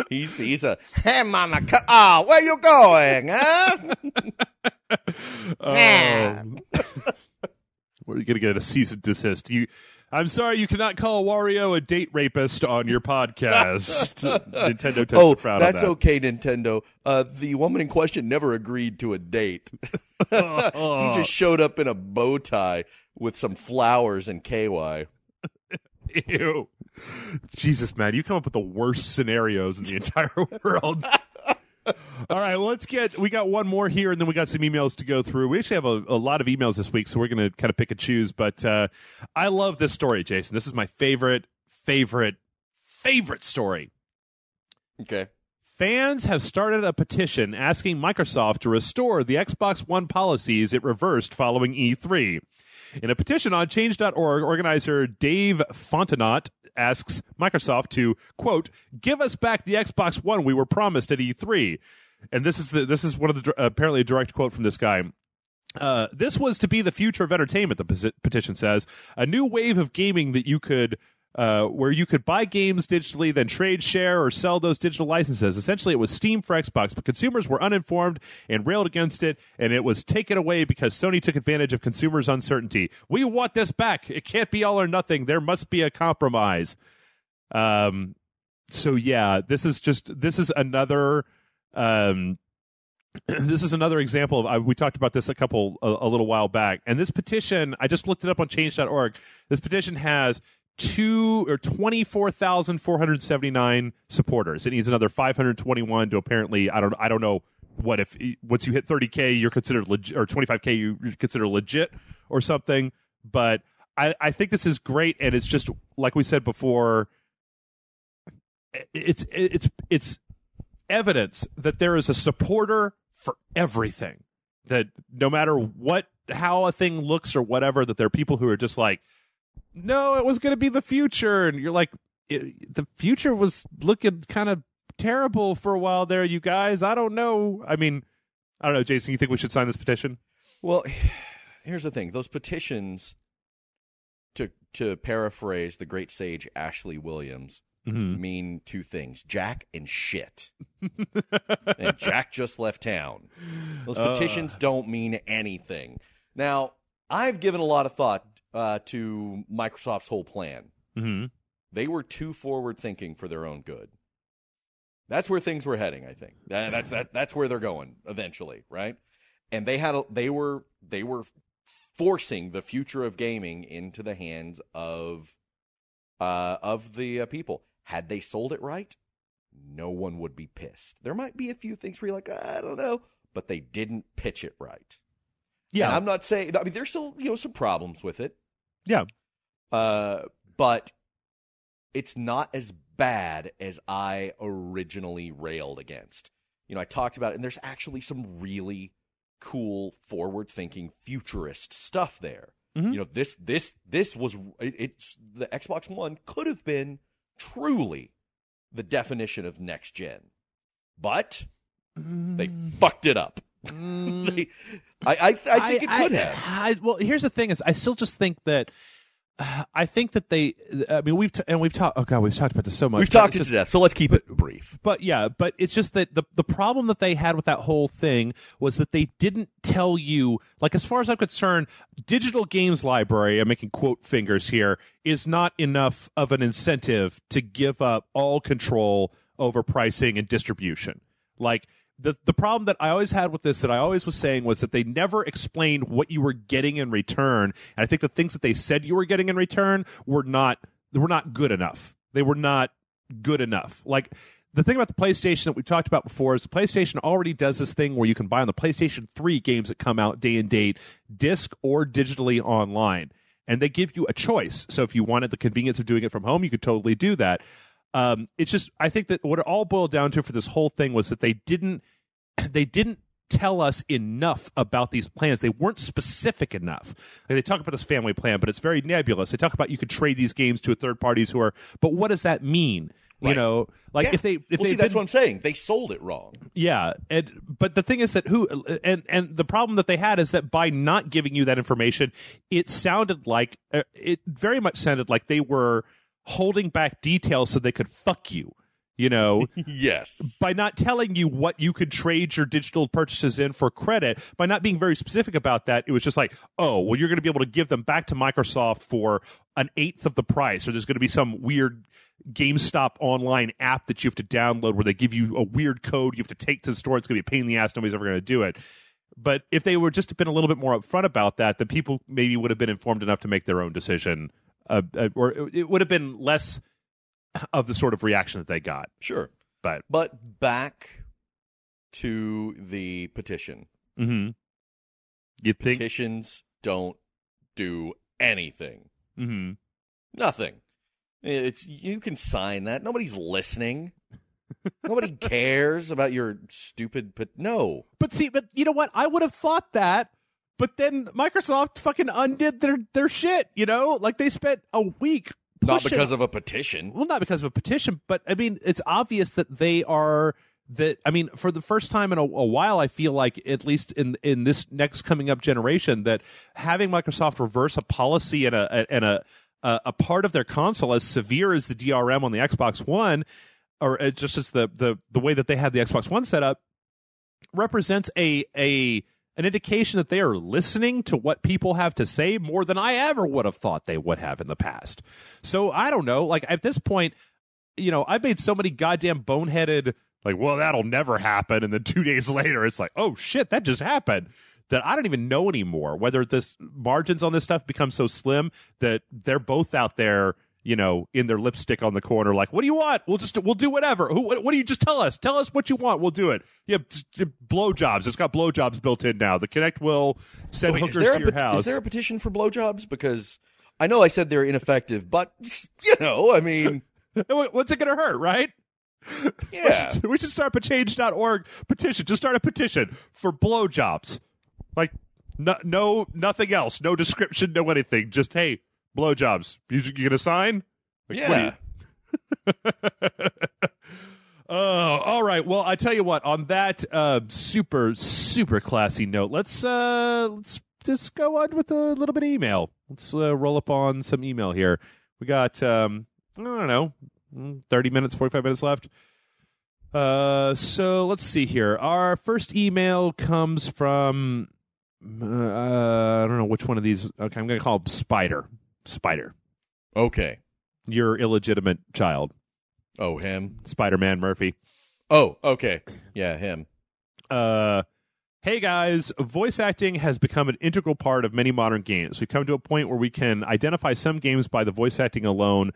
He's a, hey mama, where you going, huh? We're gonna get a cease and desist. I'm sorry, you cannot call Wario a date rapist on your podcast. Nintendo tested frown on that. That's okay, Nintendo. The woman in question never agreed to a date. He just showed up in a bow tie with some flowers and KY. Ew. Jesus, man, you come up with the worst scenarios in the entire world. All right, we got one more here, and then we got some emails to go through. We actually have a lot of emails this week, so we're going to kind of pick and choose. But I love this story, Jason. This is my favorite story. Okay. Fans have started a petition asking Microsoft to restore the Xbox One policies it reversed following E3. In a petition on Change.org, organizer Dave Fontenot asks Microsoft to, quote, give us back the Xbox One we were promised at E3. And this is one of the apparently a direct quote from this guy. This was to be the future of entertainment, the petition says. A new wave of gaming that you could where you could buy games digitally, then trade, share, or sell those digital licenses. Essentially, it was Steam for Xbox, but consumers were uninformed and railed against it, and it was taken away because Sony took advantage of consumers' uncertainty. We want this back. It can't be all or nothing. There must be a compromise. So yeah, this is another example of, we talked about this a little while back, and this petition, I just looked it up on change.org. This petition has 24,479 supporters. It needs another 521 to apparently, I don't know what, if once you hit 30K you're considered legit, or 25K you're considered legit or something. But I think this is great, and it's just like we said before, it's evidence that there is a supporter for everything, that no matter how a thing looks or whatever, that there are people who are just like, no, it was going to be the future. And you're like, the future was looking kind of terrible for a while there, you guys. I don't know. I mean, I don't know, Jason, you think we should sign this petition? Well, here's the thing. Those petitions, to paraphrase the great sage Ashley Williams, mean two things: Jack and shit. And Jack just left town. Those petitions don't mean anything. Now, I've given a lot of thought to Microsoft's whole plan. Mm-hmm. They were too forward-thinking for their own good. That's where things were heading, I think. That's where they're going eventually, right? And they were forcing the future of gaming into the hands of the people. Had they sold it right, no one would be pissed. There might be a few things where you're like, I don't know, but they didn't pitch it right. Yeah, and I'm not saying. I mean, there's still some problems with it. Yeah, but it's not as bad as I originally railed against. I talked about it, and there's actually some really cool, forward-thinking, futurist stuff there. Mm-hmm. This was it's the Xbox One could have been truly the definition of next gen, but they fucked it up. I think it could have. Well, here's the thing: is I still just think that. I think that they. I mean, we've talked. Oh God, we've talked about this so much. We've talked it to death, so let's keep it brief. But it's just that the problem that they had with that whole thing was that they didn't tell you. Like, as far as I'm concerned, digital games library. I'm making quote fingers here. Is not enough of an incentive to give up all control over pricing and distribution. Like. The problem that I always had with this, that I always was saying, was that they never explained what you were getting in return. And I think the things that they said you were getting in return were not good enough. They were not good enough. Like, the thing about the PlayStation that we talked about before is the PlayStation already does this thing where you can buy on the PlayStation 3 games that come out day and date, disc or digitally online. And they give you a choice. So if you wanted the convenience of doing it from home, you could totally do that. It's just, I think that what it all boiled down to for this whole thing was that they didn't tell us enough about these plans. They weren't specific enough. Like, they talk about this family plan, but it's very nebulous. They talk about you could trade these games to third parties but what does that mean? Right. You know, like if they that's what I'm saying. They sold it wrong. Yeah, but the thing is that and the problem that they had is that by not giving you that information, it very much sounded like they were holding back details so they could fuck you, you know? Yes. By not telling you what you could trade your digital purchases in for credit, by not being very specific about that, it was just like, oh, well, you're going to be able to give them back to Microsoft for an eighth of the price, or there's going to be some weird GameStop online app that you have to download where they give you a weird code you have to take to the store. It's going to be a pain in the ass. Nobody's ever going to do it. But if they were just been a little bit more upfront about that, then people maybe would have been informed enough to make their own decision. Or it would have been less of the sort of reaction that they got. Sure. But back to the petition. Mm-hmm. You think petitions don't do anything? Mm-hmm. Nothing. You can sign that. Nobody's listening. Nobody cares about your stupid no. But you know what? I would have thought that. But then Microsoft fucking undid their shit, you know? Like, they spent a week pushing. Not because of a petition. Well, not because of a petition, but, I mean, it's obvious that for the first time in a while, I feel like, at least in this next coming up generation, that having Microsoft reverse a policy and a part of their console as severe as the DRM on the Xbox One, or just as the way that they had the Xbox One set up, represents an indication that they are listening to what people have to say more than I ever would have thought they would have in the past. So I don't know. Like, at this point, you know, I've made so many goddamn boneheaded, like, well, that'll never happen. And then 2 days later, it's like, oh shit, that just happened. That I don't even know anymore whether this margins on this stuff become so slim that they're both out there, you know, in their lipstick on the corner, like, what do you want? We'll do whatever. What do you just tell us? Tell us what you want. We'll do it. Yeah, blowjobs. It's got blowjobs built in now. The Kinect will send hookers to your house. Is there a petition for blowjobs? Because I know I said they're ineffective, but, you know, I mean, what's it going to hurt, right? Yeah. We should start a change.org petition. Just start a petition for blowjobs. Like, no, nothing else. No description, no anything. Just, hey, blowjobs. You gonna sign? Like, yeah. Oh, all right. Well, I tell you what. On that super classy note, let's just go on with a little bit of email. Let's roll up on some email here. We got I don't know, 30 minutes, 45 minutes left. So let's see here. Our first email comes from I don't know which one of these. Okay, I'm gonna call him Spider. Okay. Your illegitimate child. Oh, him? Spider-Man Murphy. Oh, okay. Yeah, him. Hey guys, voice acting has become an integral part of many modern games. We've come to a point where we can identify some games by the voice acting alone.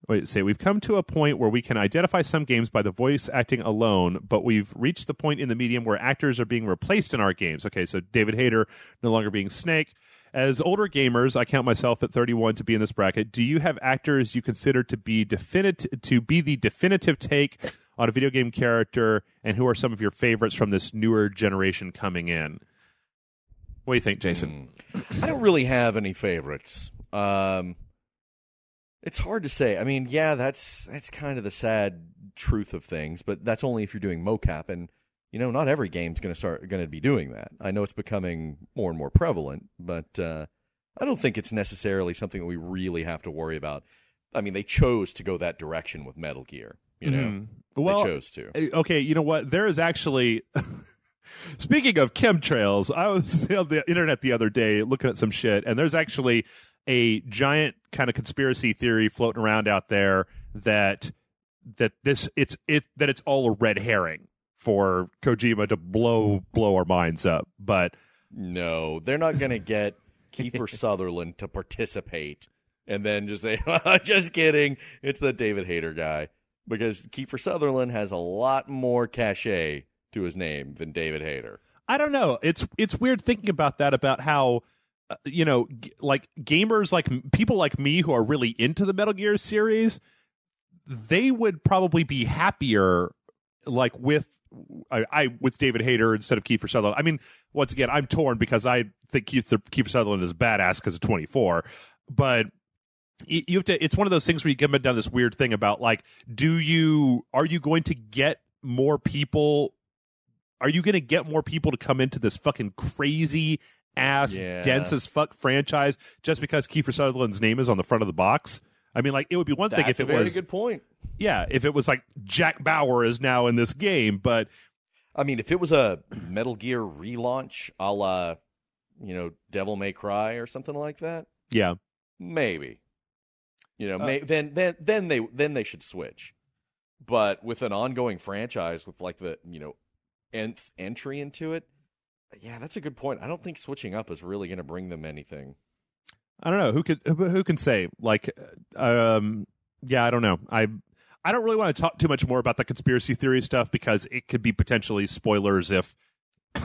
We've come to a point where we can identify some games by the voice acting alone, but we've reached the point in the medium where actors are being replaced in our games. Okay, so David Hayter no longer being Snake. As older gamers, I count myself at 31 to be in this bracket. Do you have actors you consider to be the definitive take on a video game character, and who are some of your favorites from this newer generation coming in? What do you think, Jason? I don't really have any favorites. It's hard to say. I mean, yeah, that's kind of the sad truth of things, but that's only if you're doing mocap, and not every game's going to be doing that. I know it's becoming more and more prevalent, but I don't think it's necessarily something that we really have to worry about. I mean, they chose to go that direction with Metal Gear. Well, they chose to. Okay, you know what? There is actually. Speaking of chemtrails, I was on the internet the other day looking at some shit, and there's actually a giant kind of conspiracy theory floating around out there that it's all a red herring for Kojima to blow our minds up. But no, they're not going to get Kiefer Sutherland to participate and then just say, just kidding, it's the David Hayter guy. Because Kiefer Sutherland has a lot more cachet to his name than David Hayter. I don't know. It's weird thinking about that, about how, like gamers, like people like me who are really into the Metal Gear series, they would probably be happier like with David Hayter instead of Kiefer Sutherland. I mean, once again, I'm torn because I think Kiefer Sutherland is badass because of 24, but you have to. It's one of those things where you get down this weird thing about like, are you going to get more people? Are you going to get more people to come into this fucking crazy ass dense as fuck franchise just because Kiefer Sutherland's name is on the front of the box? I mean, like, it would be one thing if it was. That's a very good point. Yeah, if it was like Jack Bauer is now in this game, but I mean, if it was a Metal Gear relaunch, a la, Devil May Cry or something like that, yeah, maybe, then they should switch. But with an ongoing franchise with like the nth entry into it, yeah, that's a good point. I don't think switching up is really going to bring them anything. I don't know who can say, like, yeah, I don't know. I don't really want to talk too much more about the conspiracy theory stuff because it could be potentially spoilers if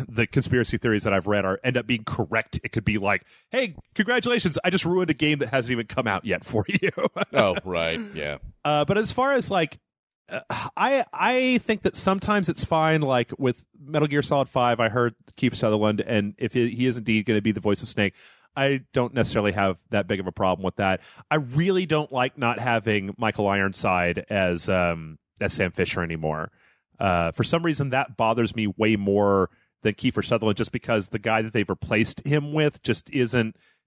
the conspiracy theories that I've read end up being correct. It could be like, hey, congratulations, I just ruined a game that hasn't even come out yet for you. Oh, right, yeah. But as far as like, I think that sometimes it's fine. Like with Metal Gear Solid 5, I heard Kiefer Sutherland, and if he is indeed going to be the voice of Snake, I don't necessarily have that big of a problem with that. I really don't like not having Michael Ironside as Sam Fisher anymore. For some reason, that bothers me way more than Kiefer Sutherland, just because the guy that they've replaced him with just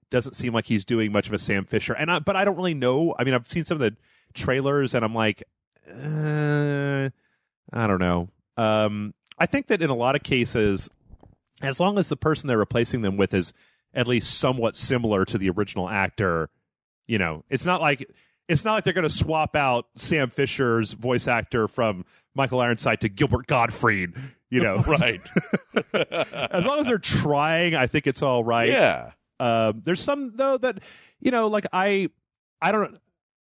doesn't seem like he's doing much of a Sam Fisher. But I don't really know. I mean, I've seen some of the trailers, and I'm like, I don't know. I think that in a lot of cases, as long as the person they're replacing them with is at least somewhat similar to the original actor, it's not like they're going to swap out Sam Fisher's voice actor from Michael Ironside to Gilbert Gottfried, Right. As long as they're trying, I think it's all right. Yeah. There's some though that, like I don't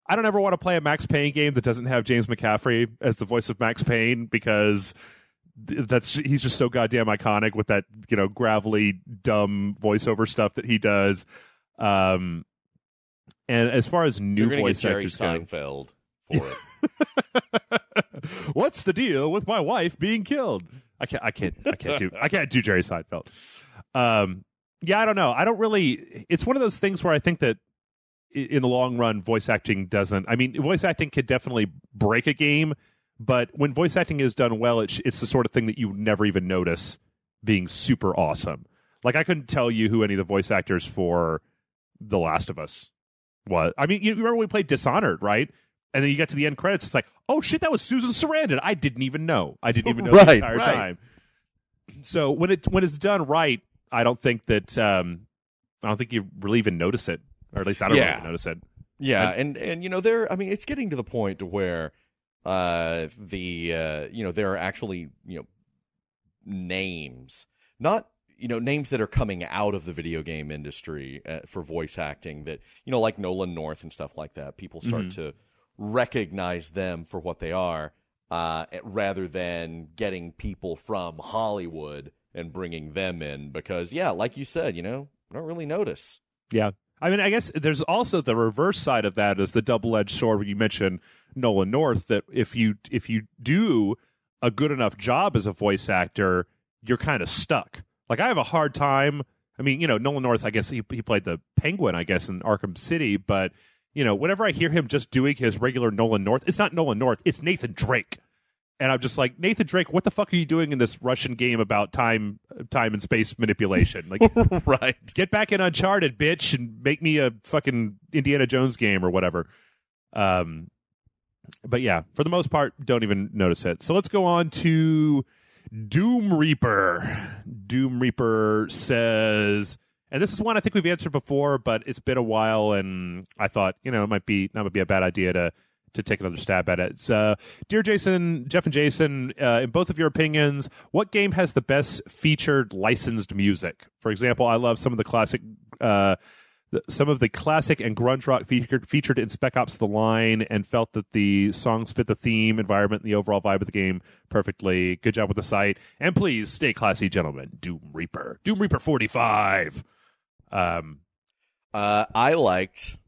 ever want to play a Max Payne game that doesn't have James McCaffrey as the voice of Max Payne, because he's just so goddamn iconic with that, gravelly, dumb voiceover stuff that he does. And as far as new voice actors go, Seinfeld for it. What's the deal with my wife being killed? I can't do Jerry Seinfeld. Yeah, I don't know. I don't really. It's one of those things where I think that in the long run, voice acting doesn't. I mean, voice acting could definitely break a game, but when voice acting is done well, it's the sort of thing that you never even notice being super awesome. Like, I couldn't tell you who any of the voice actors for The Last of Us was. I mean, you remember we played Dishonored, right? And then you get to the end credits, it's like, oh shit, that was Susan Sarandon. I didn't even know the entire time. So when it's done right, I don't think you really even notice it, or at least I don't really notice it. Yeah, and it's getting to the point to where there are actually names, not names that are coming out of the video game industry for voice acting that like Nolan North and stuff like that. People start to recognize them for what they are, rather than getting people from Hollywood and bringing them in, because like you said, I don't really notice. Yeah. I mean, I guess there's also the reverse side of that, is the double-edged sword where you mentioned Nolan North, that if you do a good enough job as a voice actor, you're kind of stuck. Like, I have a hard time. I mean, Nolan North, I guess he played the Penguin, I guess, in Arkham City, but whenever I hear him just doing his regular Nolan North, it's not Nolan North, it's Nathan Drake. And I'm just like, Nathan Drake, what the fuck are you doing in this Russian game about time and space manipulation? Like, right. Get back in Uncharted, bitch, and make me a fucking Indiana Jones game or whatever. But yeah, for the most part, don't even notice it. So let's go on to Doom Reaper. Doom Reaper says, and this is one I think we've answered before, but it's been a while, and I thought, it might be a bad idea to take another stab at it. It's, Dear Jason, Jeff and Jason, in both of your opinions, what game has the best featured licensed music? For example, I love some of the classic and grunge rock featured in Spec Ops: The Line, and felt that the songs fit the theme, environment, and the overall vibe of the game perfectly. Good job with the site, and please stay classy, gentlemen. Doom Reaper 45. I liked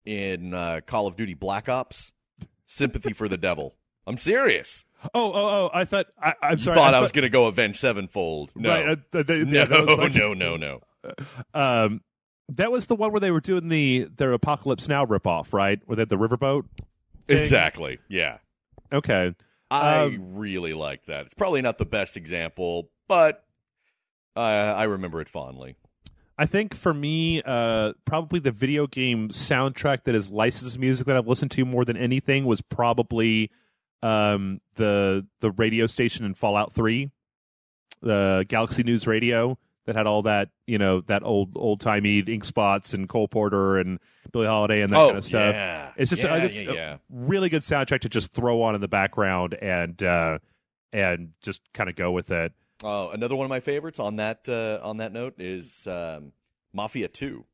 in Call of Duty Black Ops, Sympathy for the Devil. I'm serious. Oh! I'm sorry. I was going to go Avenged Sevenfold. No, right, no. That was the one where they were doing their Apocalypse Now ripoff, right? Where they had the riverboat thing? Exactly. Yeah. Okay. I really like that. It's probably not the best example, but I remember it fondly. I think for me, probably the video game soundtrack that is licensed music that I've listened to more than anything was probably the radio station in Fallout 3, the Galaxy News Radio that had all that, that old-timey Ink Spots and Cole Porter and Billie Holiday and that kind of stuff. Yeah. It's just a really good soundtrack to just throw on in the background and just kind of go with it. Oh, another one of my favorites on that note is Mafia 2.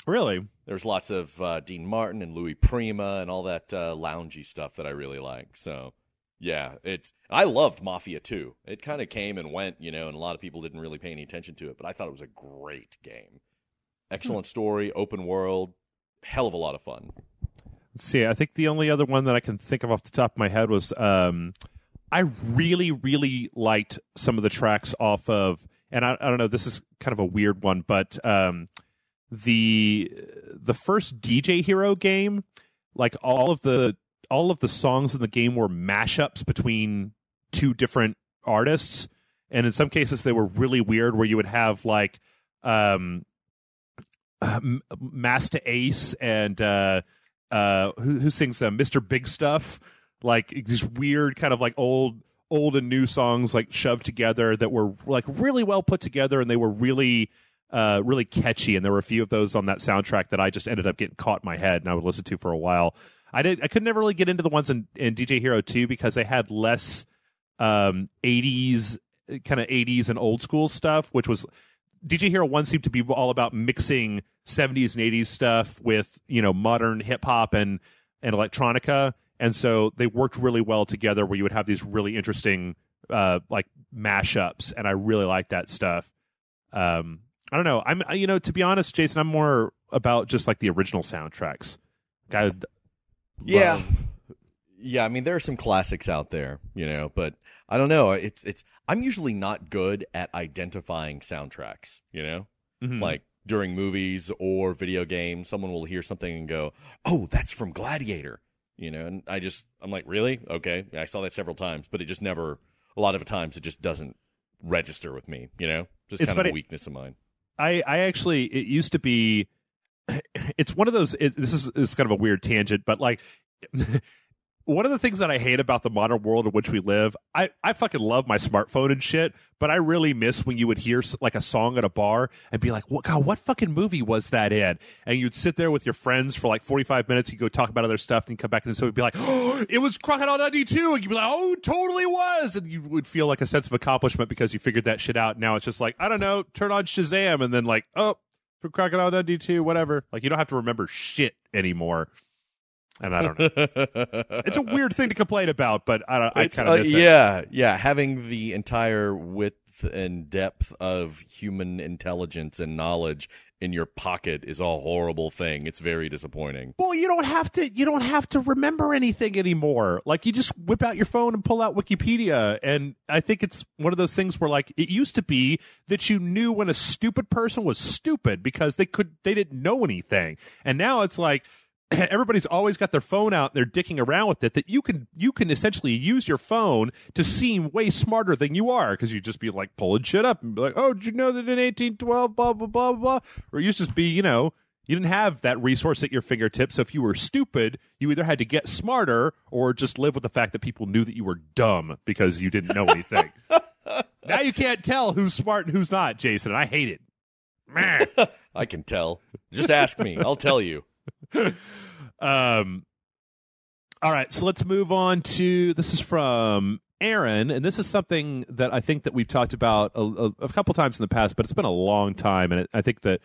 Really? There's lots of Dean Martin and Louis Prima and all that loungy stuff that I really like. So, yeah, I loved Mafia 2. It kind of came and went, and a lot of people didn't really pay any attention to it, but I thought it was a great game. Excellent story, open world, hell of a lot of fun. Let's see. I think the only other one that I can think of off the top of my head was I really, really liked some of the tracks off of, and I don't know, this is kind of a weird one, but the first DJ Hero game, like all of the songs in the game were mashups between two different artists, and in some cases they were really weird, where you would have like Masta Ace and who sings Mr. Big Stuff, like these weird kind of like old and new songs like shoved together that were like really well put together, and they were really really catchy, and there were a few of those on that soundtrack that I just ended up getting caught in my head and I would listen to for a while. I could never really get into the ones in DJ Hero 2 because they had less 80s and old school stuff, which was DJ Hero 1 seemed to be all about mixing 70s and 80s stuff with, modern hip hop and electronica. And so they worked really well together, where you would have these really interesting like mashups, and I really like that stuff. I don't know. I'm to be honest, Jason, I'm more about just like the original soundtracks. Yeah. I mean, there are some classics out there, but I don't know. It's I'm usually not good at identifying soundtracks, Mm-hmm. Like during movies or video games, someone will hear something and go, "Oh, that's from Gladiator." And I'm like, really? Okay. I saw that several times, but it just never, a lot of the times it just doesn't register with me, just it's kind funny. of a weakness of mine. I actually, it used to be, it's one of those, this is kind of a weird tangent, but like, one of the things that I hate about the modern world in which we live, I fucking love my smartphone and shit, but I really miss when you would hear like a song at a bar and be like, what fucking movie was that in? And you'd sit there with your friends for like 45 minutes, you go talk about other stuff, and you come back and so it'd be like, oh, it was Crocodile Dundee 2, and you'd be like, oh, it totally was, and you would feel like a sense of accomplishment because you figured that shit out. Now it's just like, I don't know, turn on Shazam, and then like, oh, Crocodile Dundee 2, whatever. Like, you don't have to remember shit anymore. And I don't know. It's a weird thing to complain about, but I kind of miss it. Yeah. Having the entire width and depth of human intelligence and knowledge in your pocket is a horrible thing. It's very disappointing. Well, you don't have to remember anything anymore. Like, you just whip out your phone and pull out Wikipedia. And I think it's one of those things where, like, it used to be that you knew when a stupid person was stupid because they didn't know anything. And now it's like, everybody's always got their phone out and they're dicking around with it, that you can essentially use your phone to seem way smarter than you are, because you just be like pulling shit up and be like, oh, did you know that in 1812 blah blah blah blah, or you just be, you didn't have that resource at your fingertips. So if you were stupid, you either had to get smarter or just live with the fact that people knew that you were dumb because you didn't know anything. Now you can't tell who's smart and who's not, Jason, and I hate it. Man. I can tell. Just ask me. I'll tell you. All right, so let's move on to, this is from Aaron, and this is something that I think that we've talked about a couple times in the past, but it's been a long time, and I think that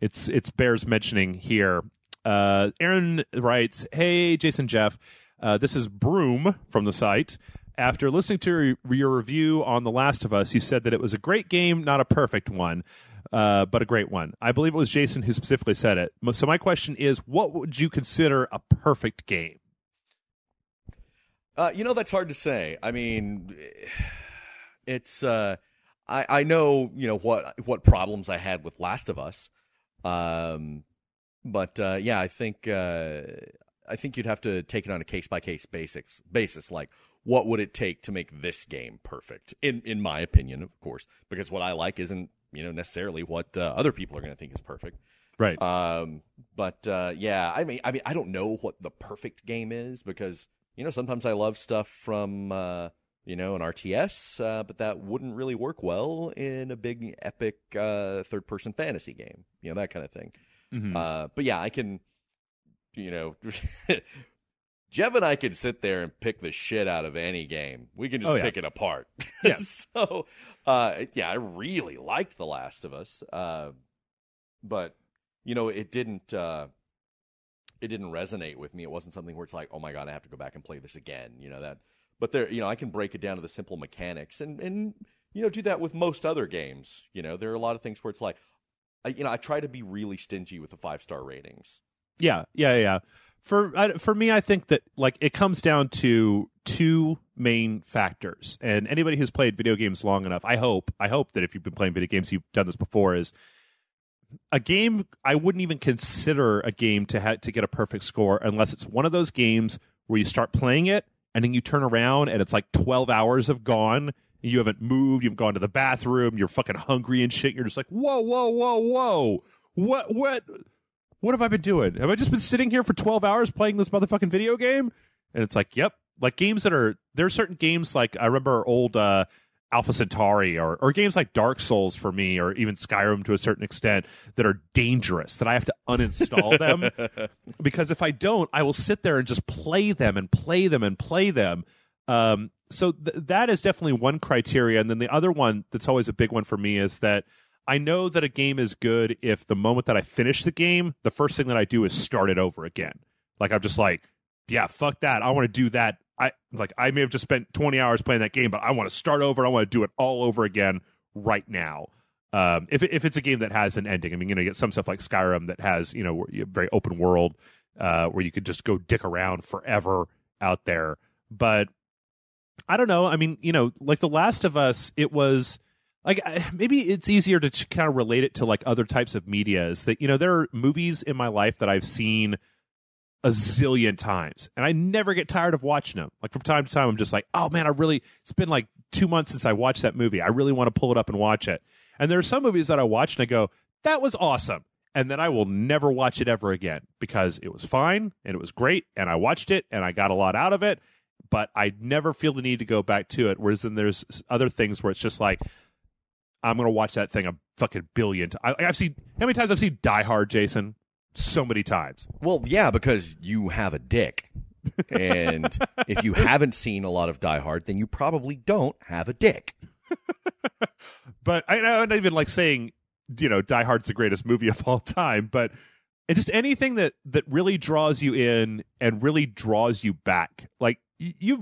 it's bears mentioning here. Aaron writes, "Hey, Jason, Jeff, this is Broom from the site. After listening to your review on The Last of Us, you said that it was a great game, not a perfect one, but a great one. I believe it was Jason who specifically said it. So my question is, what would you consider a perfect game?" That's hard to say. I mean, it's I know what problems I had with Last of Us, but I think you'd have to take it on a case by case basis. Like, what would it take to make this game perfect? In my opinion, of course, because what I like isn't necessarily what other people are going to think is perfect. Right. I mean, I don't know what the perfect game is, because sometimes I love stuff from an RTS, but that wouldn't really work well in a big epic third person fantasy game, that kind of thing. Mm-hmm. But yeah, I can, Jeff and I could sit there and pick the shit out of any game. We can just pick it apart. Yeah. So, I really liked The Last of Us, but it didn't resonate with me. It wasn't something where it's like, oh my God, I have to go back and play this again. But there, I can break it down to the simple mechanics and do that with most other games. There are a lot of things where it's like, I try to be really stingy with the 5-star ratings. Yeah. For me, I think that it comes down to two main factors. And anybody who's played video games long enough, I hope that if you've been playing video games, you've done this before, is a game. I wouldn't even consider a game to get a perfect score unless it's one of those games where you start playing it and then you turn around and it's like 12 hours have gone. You haven't moved. You've gone to the bathroom. You're fucking hungry and shit. You're just like, whoa. What have I been doing? Have I just been sitting here for 12 hours playing this motherfucking video game? And it's like, yep. Like games there are certain games, like I remember old Alpha Centauri or games like Dark Souls for me, or even Skyrim to a certain extent, that are dangerous, that I have to uninstall them. Because if I don't, I will sit there and just play them and play them and play them. So that is definitely one criteria. And then the other one that's always a big one for me is that I know that a game is good if the moment that I finish the game, the first thing that I do is start it over again. Like, I'm just like, yeah, fuck that. I want to do that. I may have just spent 20 hours playing that game, but I want to start over. I want to do it all over again right now. If it's a game that has an ending, I mean, you get some stuff like Skyrim that has, very open world, where you could just go dick around forever out there. But I don't know. I mean, like The Last of Us, it was like, maybe it's easier to kind of relate it to like other types of media, is that, there are movies in my life that I've seen a zillion times and I never get tired of watching them. Like, from time to time, I'm just like, oh man, it's been like 2 months since I watched that movie. I really want to pull it up and watch it. And there are some movies that I watch and I go, that was awesome. And then I will never watch it ever again, because it was fine and it was great and I watched it and I got a lot out of it, but I never feel the need to go back to it. Whereas then there's other things where it's just like, I'm going to watch that thing a fucking billion times. I've seen, how many times I've seen Die Hard, Jason? So many times. Well, yeah, because you have a dick. And if you haven't seen a lot of Die Hard, then you probably don't have a dick. But I'm not even like saying, Die Hard's the greatest movie of all time, but it's just anything that really draws you in and really draws you back. Like, you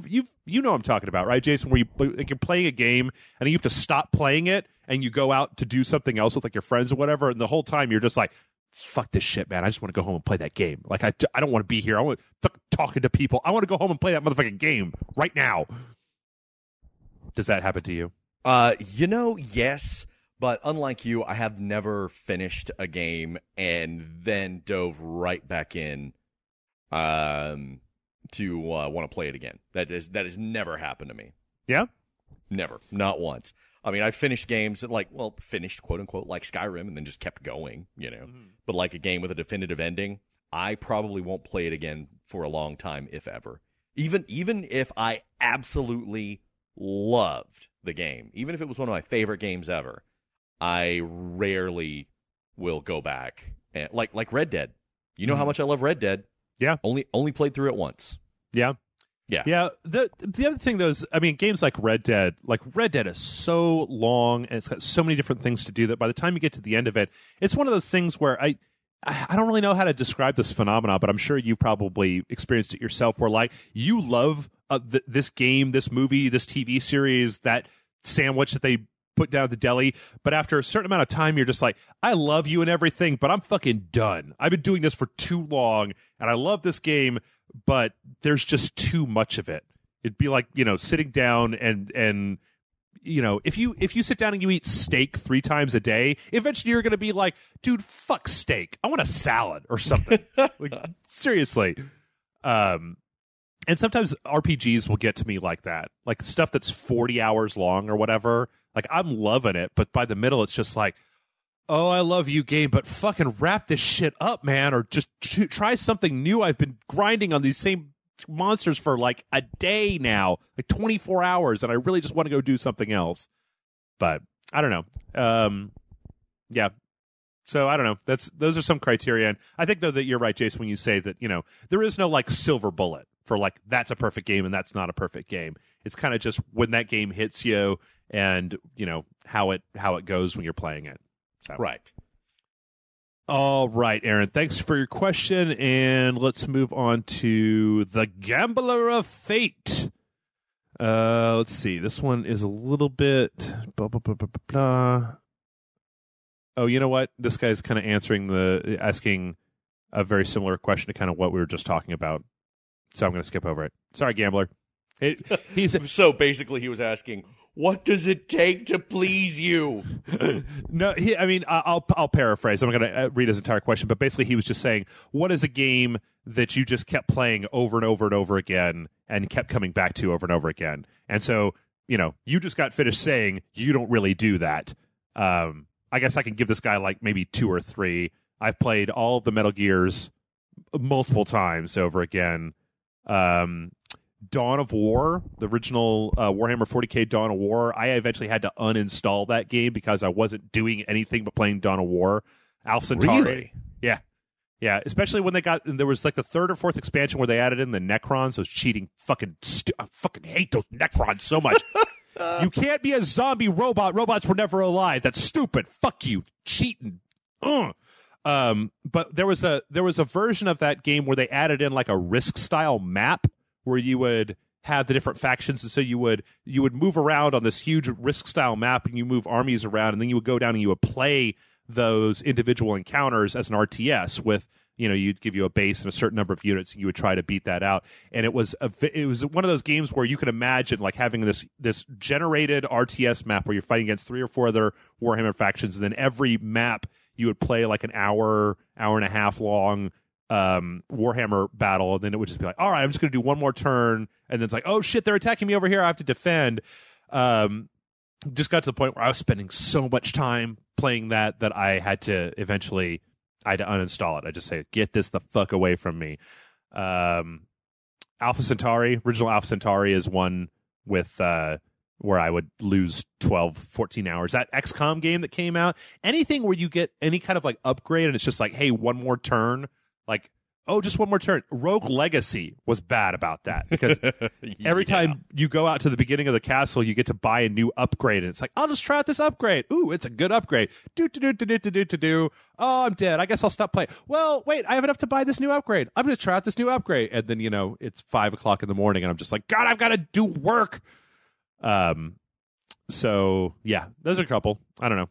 know what I'm talking about, right, Jason? Where you're playing a game and you have to stop playing it and you go out to do something else with like your friends or whatever, and the whole time you're just like, fuck this shit, man. I just want to go home and play that game. Like, I don't want to be here. I want to talking to people. I want to go home and play that motherfucking game right now. Does that happen to you? Yes. But unlike you, I have never finished a game and then dove right back in to want to play it again. That has never happened to me. Yeah? Never. Not once. I mean, I finished games that finished, quote unquote, like Skyrim, and then just kept going, Mm-hmm. But like a game with a definitive ending, I probably won't play it again for a long time, if ever. Even if I absolutely loved the game, even if it was one of my favorite games ever, I rarely will go back. And like Red Dead. You know how much I love Red Dead. Yeah. Only played through it once. Yeah. Yeah. Yeah. The other thing, though, is, I mean, games like Red Dead is so long and it's got so many different things to do that by the time you get to the end of it, it's one of those things where I don't really know how to describe this phenomenon, but I'm sure you probably experienced it yourself, where like you love this game, this movie, this TV series, that sandwich that they put down at the deli, but after a certain amount of time, you're just like, I love you and everything, but I'm fucking done. I've been doing this for too long, and I love this game, but there's just too much of it. It'd be like, sitting down and if you sit down and you eat steak 3 times a day, eventually you're going to be like, dude, fuck steak. I want a salad or something. Like, seriously. And sometimes RPGs will get to me like that. Like stuff that's 40 hours long or whatever. Like, I'm loving it, but by the middle, it's just like, oh, I love you, game, but fucking wrap this shit up, man, or just try something new. I've been grinding on these same monsters for like a day now, like 24 hours, and I really just want to go do something else. But I don't know. Yeah. So I don't know. Those are some criteria. And I think, though, that you're right, Jason, when you say that, there is no like silver bullet for like, that's a perfect game and that's not a perfect game. It's kind of just when that game hits you and, how it goes when you're playing it. So. Right. All right, Aaron, thanks for your question, and let's move on to the Gambler of Fate. Let's see. This one is a little bit... Blah, blah, blah, blah, blah. Oh, you know what? This guy's kind of asking a very similar question to kind of what we were just talking about, so I'm going to skip over it. Sorry, Gambler. So basically he was asking, what does it take to please you? No, I'll paraphrase. I'm going to read his entire question, but basically he was just saying, what is a game that you just kept playing over and over and over again and kept coming back to over and over again? And so, you just got finished saying you don't really do that. I guess I can give this guy like maybe 2 or 3. I've played all of the Metal Gears multiple times over again. Dawn of War, the original Warhammer 40K Dawn of War, I eventually had to uninstall that game because I wasn't doing anything but playing Dawn of War. Alpha Centauri. Really? Yeah. Yeah, especially when there was like the 3rd or 4th expansion where they added in the Necrons, those cheating I fucking hate those Necrons so much. You can't be a zombie robot. Robots were never alive. That's stupid. Fuck you. Cheating. But there was a version of that game where they added in like a Risk style map where you would have the different factions, and so you would move around on this huge Risk style map, and you move armies around, and then you would go down and you would play those individual encounters as an RTS with, you'd give you a base and a certain number of units, and you would try to beat that out. And it was one of those games where you could imagine like having this generated RTS map where you're fighting against 3 or 4 other Warhammer factions, and then every map you would play like an hour and a half long Warhammer battle, and then it would just be like, all right, I'm just going to do one more turn, and then it's like, oh shit, they're attacking me over here, I have to defend. Just got to the point where I was spending so much time playing that I had to uninstall it. I just say, get this the fuck away from me. Alpha Centauri, original Alpha Centauri is one with where I would lose 12, 14 hours. That XCOM game that came out, anything where you get any kind of like upgrade and it's just like, hey, one more turn. Like, oh, just one more turn. Rogue Legacy was bad about that because every time you go out to the beginning of the castle, you get to buy a new upgrade, and it's like, I'll just try out this upgrade. Ooh, it's a good upgrade. Do. Oh, I'm dead. I guess I'll stop playing. Well, wait, I have enough to buy this new upgrade. I'm going to try out this new upgrade, and then it's 5:00 in the morning, and I'm just like, God, I've got to do work. So yeah, those are a couple. I don't know.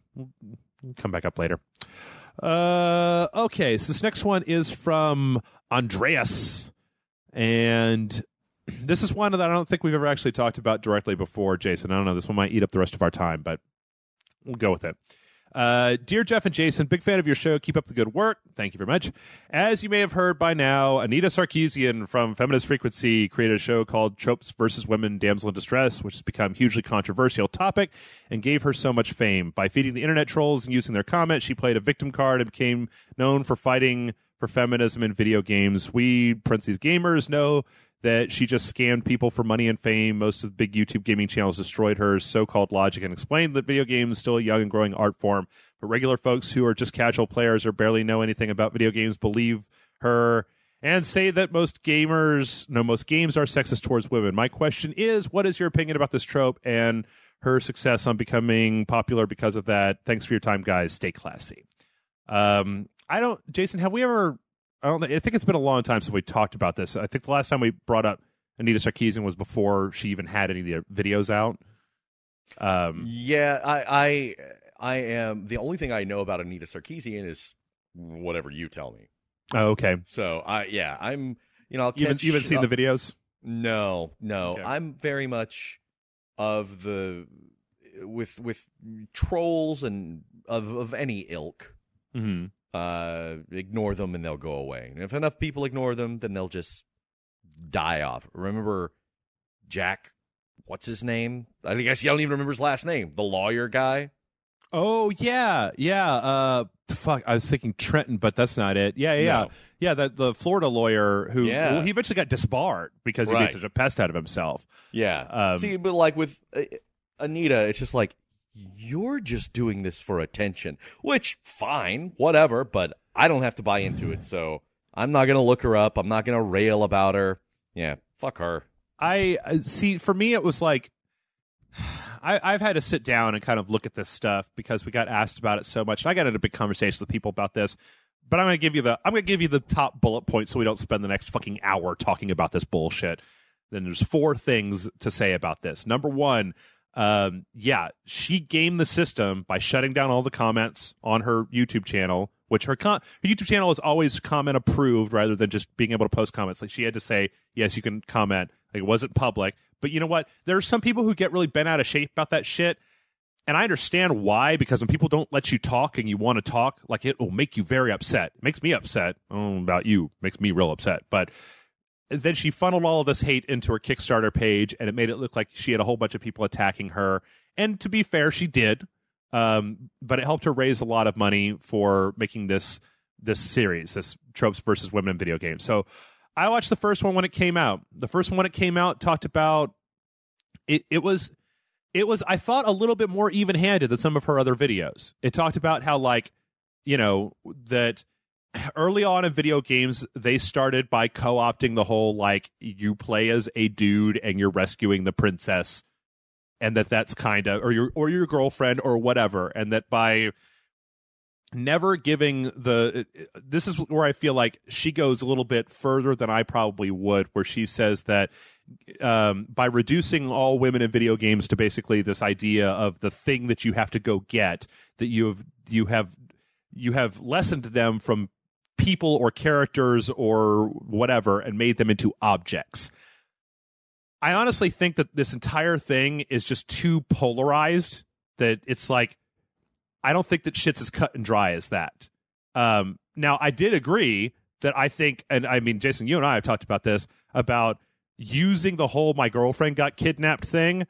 We'll come back up later. Okay, so this next one is from Andreas, and this is one that I don't think we've ever actually talked about directly before, Jason. I don't know, this one might eat up the rest of our time, but we'll go with it. Dear Jeff and Jason, big fan of your show. Keep up the good work. Thank you very much. As you may have heard by now, Anita Sarkeesian from Feminist Frequency created a show called Tropes versus Women, Damsel in Distress, which has become a hugely controversial topic and gave her so much fame. By feeding the internet trolls and using their comments, she played a victim card and became known for fighting for feminism in video games. We, parentheses, gamers, know that she just scammed people for money and fame. Most of the big YouTube gaming channels destroyed her so-called logic and explained that video games still a young and growing art form. But regular folks who are just casual players or barely know anything about video games believe her and say that most games are sexist towards women. My question is, what is your opinion about this trope and her success on becoming popular because of that? Thanks for your time, guys. Stay classy. Jason, have we ever... I think it's been a long time since we talked about this. I think the last time we brought up Anita Sarkeesian was before she even had any of the videos out. Yeah, I am. The only thing I know about Anita Sarkeesian is whatever you tell me. Oh, okay. So I'm. You haven't seen the videos? No. Okay. I'm very much of the with trolls and of any ilk. Mm-hmm. Ignore them and they'll go away. And if enough people ignore them, then they'll just die off. Remember Jack, what's his name? I guess you don't even remember his last name. The lawyer guy. Oh, yeah. Fuck, I was thinking Trenton, but that's not it. Yeah. No. Yeah, the Florida lawyer who he eventually got disbarred because he made such a pest out of himself. Yeah. See, but like with Anita, it's just like, you're just doing this for attention, which, fine, whatever, but I don't have to buy into it, so I'm not going to look her up. I'm not going to rail about her. Yeah, fuck her. I see, for me, it was like, I've had to sit down and kind of look at this stuff because we got asked about it so much, and I got into big conversations with people about this, but I'm going to give you the top bullet points so we don't spend the next fucking hour talking about this bullshit. Then there's 4 things to say about this. Number 1, she gamed the system by shutting down all the comments on her YouTube channel, which her YouTube channel is always comment approved rather than just being able to post comments. Like, she had to say, yes, you can comment. Like, it wasn't public. But you know what? There are some people who get really bent out of shape about that shit. And I understand why, because when people don't let you talk and you want to talk, like, it will make you very upset. It makes me upset. I don't know about you. It makes me real upset. But then she funneled all of this hate into her Kickstarter page, and it made it look like she had a whole bunch of people attacking her. And to be fair, she did. But it helped her raise a lot of money for making this series, this Tropes versus Women in Video Games. So I watched the first one when it came out. The first one when it came out talked about it was I thought a little bit more even-handed than some of her other videos. It talked about how, like, that early on in video games, they started by co-opting the whole, like, you play as a dude and you're rescuing the princess, and that's kind of, or your girlfriend or whatever, and that by never giving this is where I feel like she goes a little bit further than I probably would, where she says that by reducing all women in video games to basically this idea of the thing that you have to go get, that you have lessened them from people or characters or whatever and made them into objects. I honestly think that this entire thing is just too polarized, that it's like, I don't think that shit's as cut and dry as that. Now, I did agree that I think, and I mean, Jason, you and I have talked about this, about using the whole "my girlfriend got kidnapped" thing.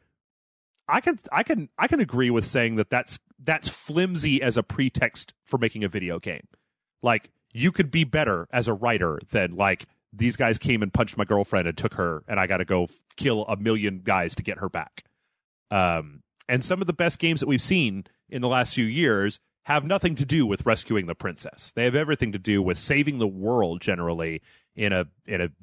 I can agree with saying that that's flimsy as a pretext for making a video game. Like, you could be better as a writer than, like, these guys came and punched my girlfriend and took her, and I got to go kill 1 million guys to get her back. And some of the best games that we've seen in the last few years have nothing to do with rescuing the princess. They have everything to do with saving the world generally in a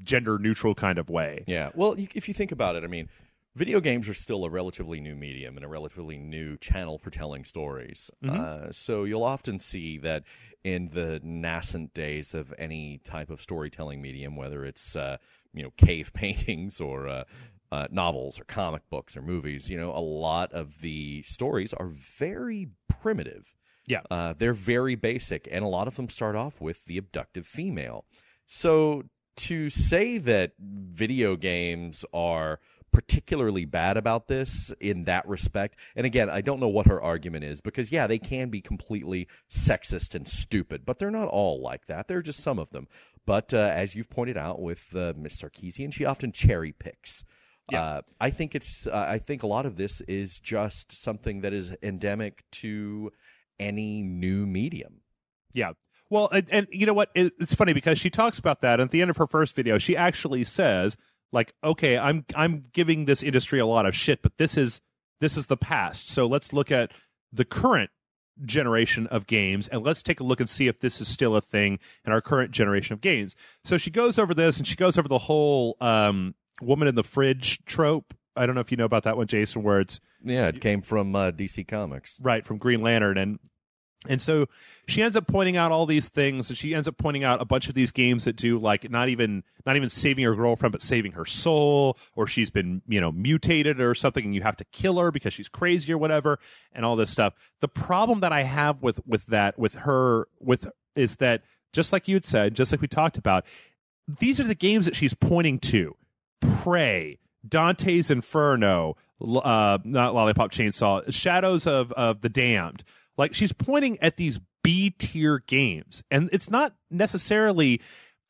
gender neutral kind of way. Yeah. Well, if you think about it, I mean, video games are still a relatively new medium and a relatively new channel for telling stories. Mm-hmm. So you'll often see that in the nascent days of any type of storytelling medium, whether it's cave paintings or novels or comic books or movies, a lot of the stories are very primitive. Yeah. They're very basic, and a lot of them start off with the abductive female. So to say that video games are particularly bad about this in that respect. And again, I don't know what her argument is because, yeah, they can be completely sexist and stupid, but they're not all like that. There are just some of them. But as you've pointed out with Miss Sarkeesian, she often cherry picks. Yeah. I think a lot of this is just something that is endemic to any new medium. Yeah. Well, and you know what? It's funny because she talks about that at the end of her first video. She actually says, like, okay, I'm giving this industry a lot of shit, but this is the past. So let's look at the current generation of games and let's take a look and see if this is still a thing in our current generation of games. So she goes over this and she goes over the whole woman in the fridge trope. I don't know if you know about that one, Jason, where it's... Yeah, it came from DC Comics. Right, from Green Lantern. And so she ends up pointing out all these things, and she ends up pointing out a bunch of these games that do, like, not even saving her girlfriend, but saving her soul, or she's been, mutated or something, and you have to kill her because she's crazy or whatever, and all this stuff. The problem that I have with her is that, just like you had said, just like we talked about, these are the games that she's pointing to. Prey, Dante's Inferno, not Lollipop Chainsaw, Shadows of the Damned. Like, she's pointing at these B-tier games, and it's not necessarily...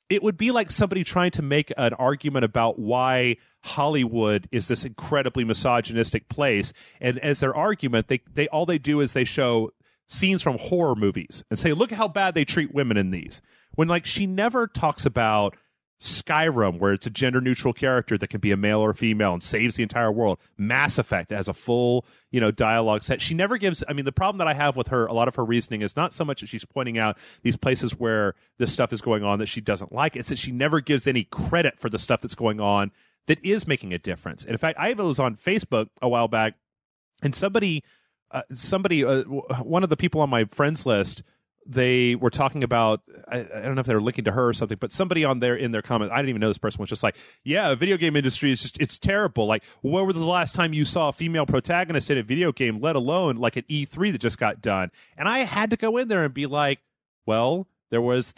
It would be like somebody trying to make an argument about why Hollywood is this incredibly misogynistic place, and as their argument, they all they do is they show scenes from horror movies and say, look at how bad they treat women in these. When, like, she never talks about Skyrim, where it's a gender-neutral character that can be a male or female and saves the entire world. Mass Effect has a full, dialogue set. She never gives... I mean, the problem that I have with her, a lot of her reasoning is not so much that she's pointing out these places where this stuff is going on that she doesn't like. It's that she never gives any credit for the stuff that's going on that is making a difference. And in fact, I was on Facebook a while back, and somebody, one of the people on my friends list, they were talking about, I don't know if they were linking to her or something, but somebody in their comments, I didn't even know this person, was just like, yeah, video game industry is just, it's terrible. Like, when was the last time you saw a female protagonist in a video game, let alone like an E3 that just got done? And I had to go in there and be like, well, there was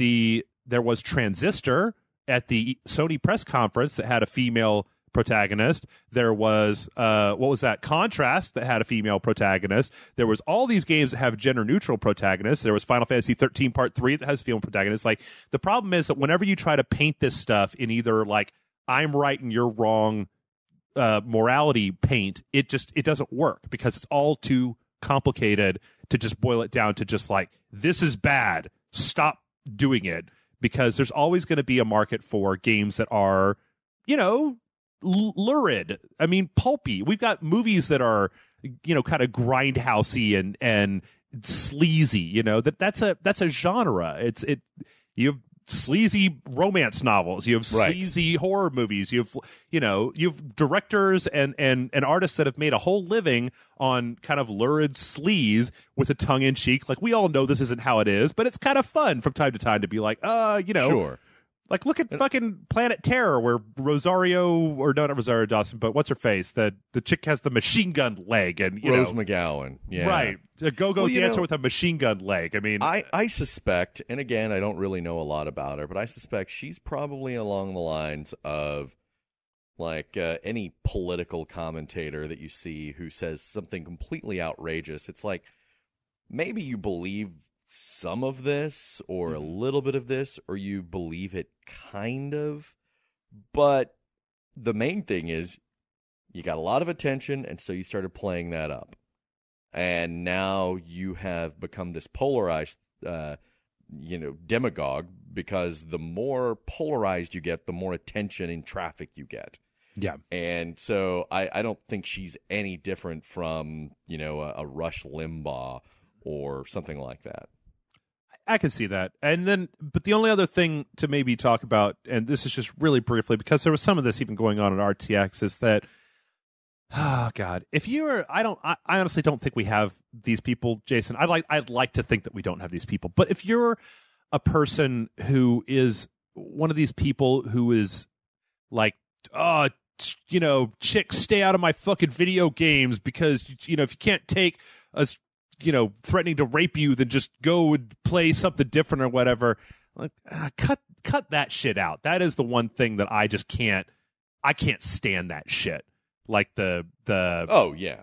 Transistor at the Sony press conference that had a female protagonist. There was Contrast that had a female protagonist. There was all these games that have gender neutral protagonists. There was Final Fantasy 13 Part 3 that has a female protagonist. Like, the problem is that whenever you try to paint this stuff in either like I'm right and you're wrong morality paint, it doesn't work because it's all too complicated to just boil it down to just like, this is bad, stop doing it, because there's always going to be a market for games that are, lurid. I mean, pulpy. We've got movies that are, kind of grindhousey and sleazy. That's a genre. You have sleazy romance novels. You have sleazy horror movies. You have directors and artists that have made a whole living on kind of lurid sleaze with a tongue in cheek. Like, we all know this isn't how it is, but it's kind of fun from time to time to be like, sure. Like, look at fucking Planet Terror, where not Rosario Dawson, but what's her face? The chick has the machine gun leg, and Rose McGowan, yeah, right, a go-go dancer with a machine gun leg. I mean, I suspect, and again, I don't really know a lot about her, but I suspect she's probably along the lines of like any political commentator that you see who says something completely outrageous. It's like, maybe you believe some of this or a little bit of this, or you believe it kind of, but the main thing is you got a lot of attention, and so you started playing that up, and now you have become this polarized demagogue, because the more polarized you get, the more attention and traffic you get. Yeah. And so I don't think she's any different from a Rush Limbaugh or something like that. I can see that. But the only other thing to maybe talk about, and this is just really briefly, because there was some of this even going on at RTX, is that, oh God, I honestly don't think we have these people, Jason. I'd like to think that we don't have these people. But if you're a person who is one of these people who is like, chicks, stay out of my fucking video games, because, if you can't take us, threatening to rape you, then just go and play something different or whatever. Like, cut that shit out. That is the one thing that I just can't stand that shit. like the Oh yeah.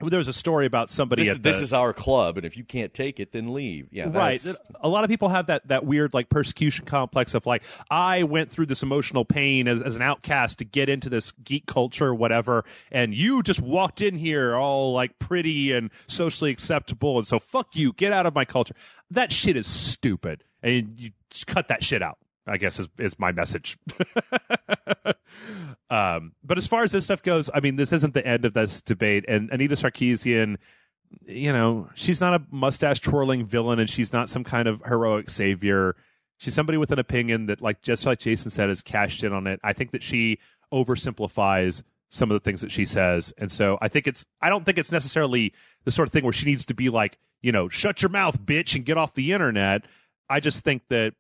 There was a story about somebody this is our club, and if you can't take it, then leave. Yeah, right. A lot of people have that weird like persecution complex of like, I went through this emotional pain as an outcast to get into this geek culture or whatever, and you just walked in here all like pretty and socially acceptable, and so fuck you, get out of my culture. That shit is stupid, and you just cut that shit out, I guess is my message. But as far as this stuff goes, I mean, this isn't the end of this debate. And Anita Sarkeesian, you know, she's not a mustache twirling villain, and she's not some kind of heroic savior. She's somebody with an opinion that, like, just like Jason said, is cashed in on it. I think that she oversimplifies some of the things that she says. And so I don't think it's necessarily the sort of thing where she needs to be like, you know, shut your mouth, bitch, and get off the internet. I just think that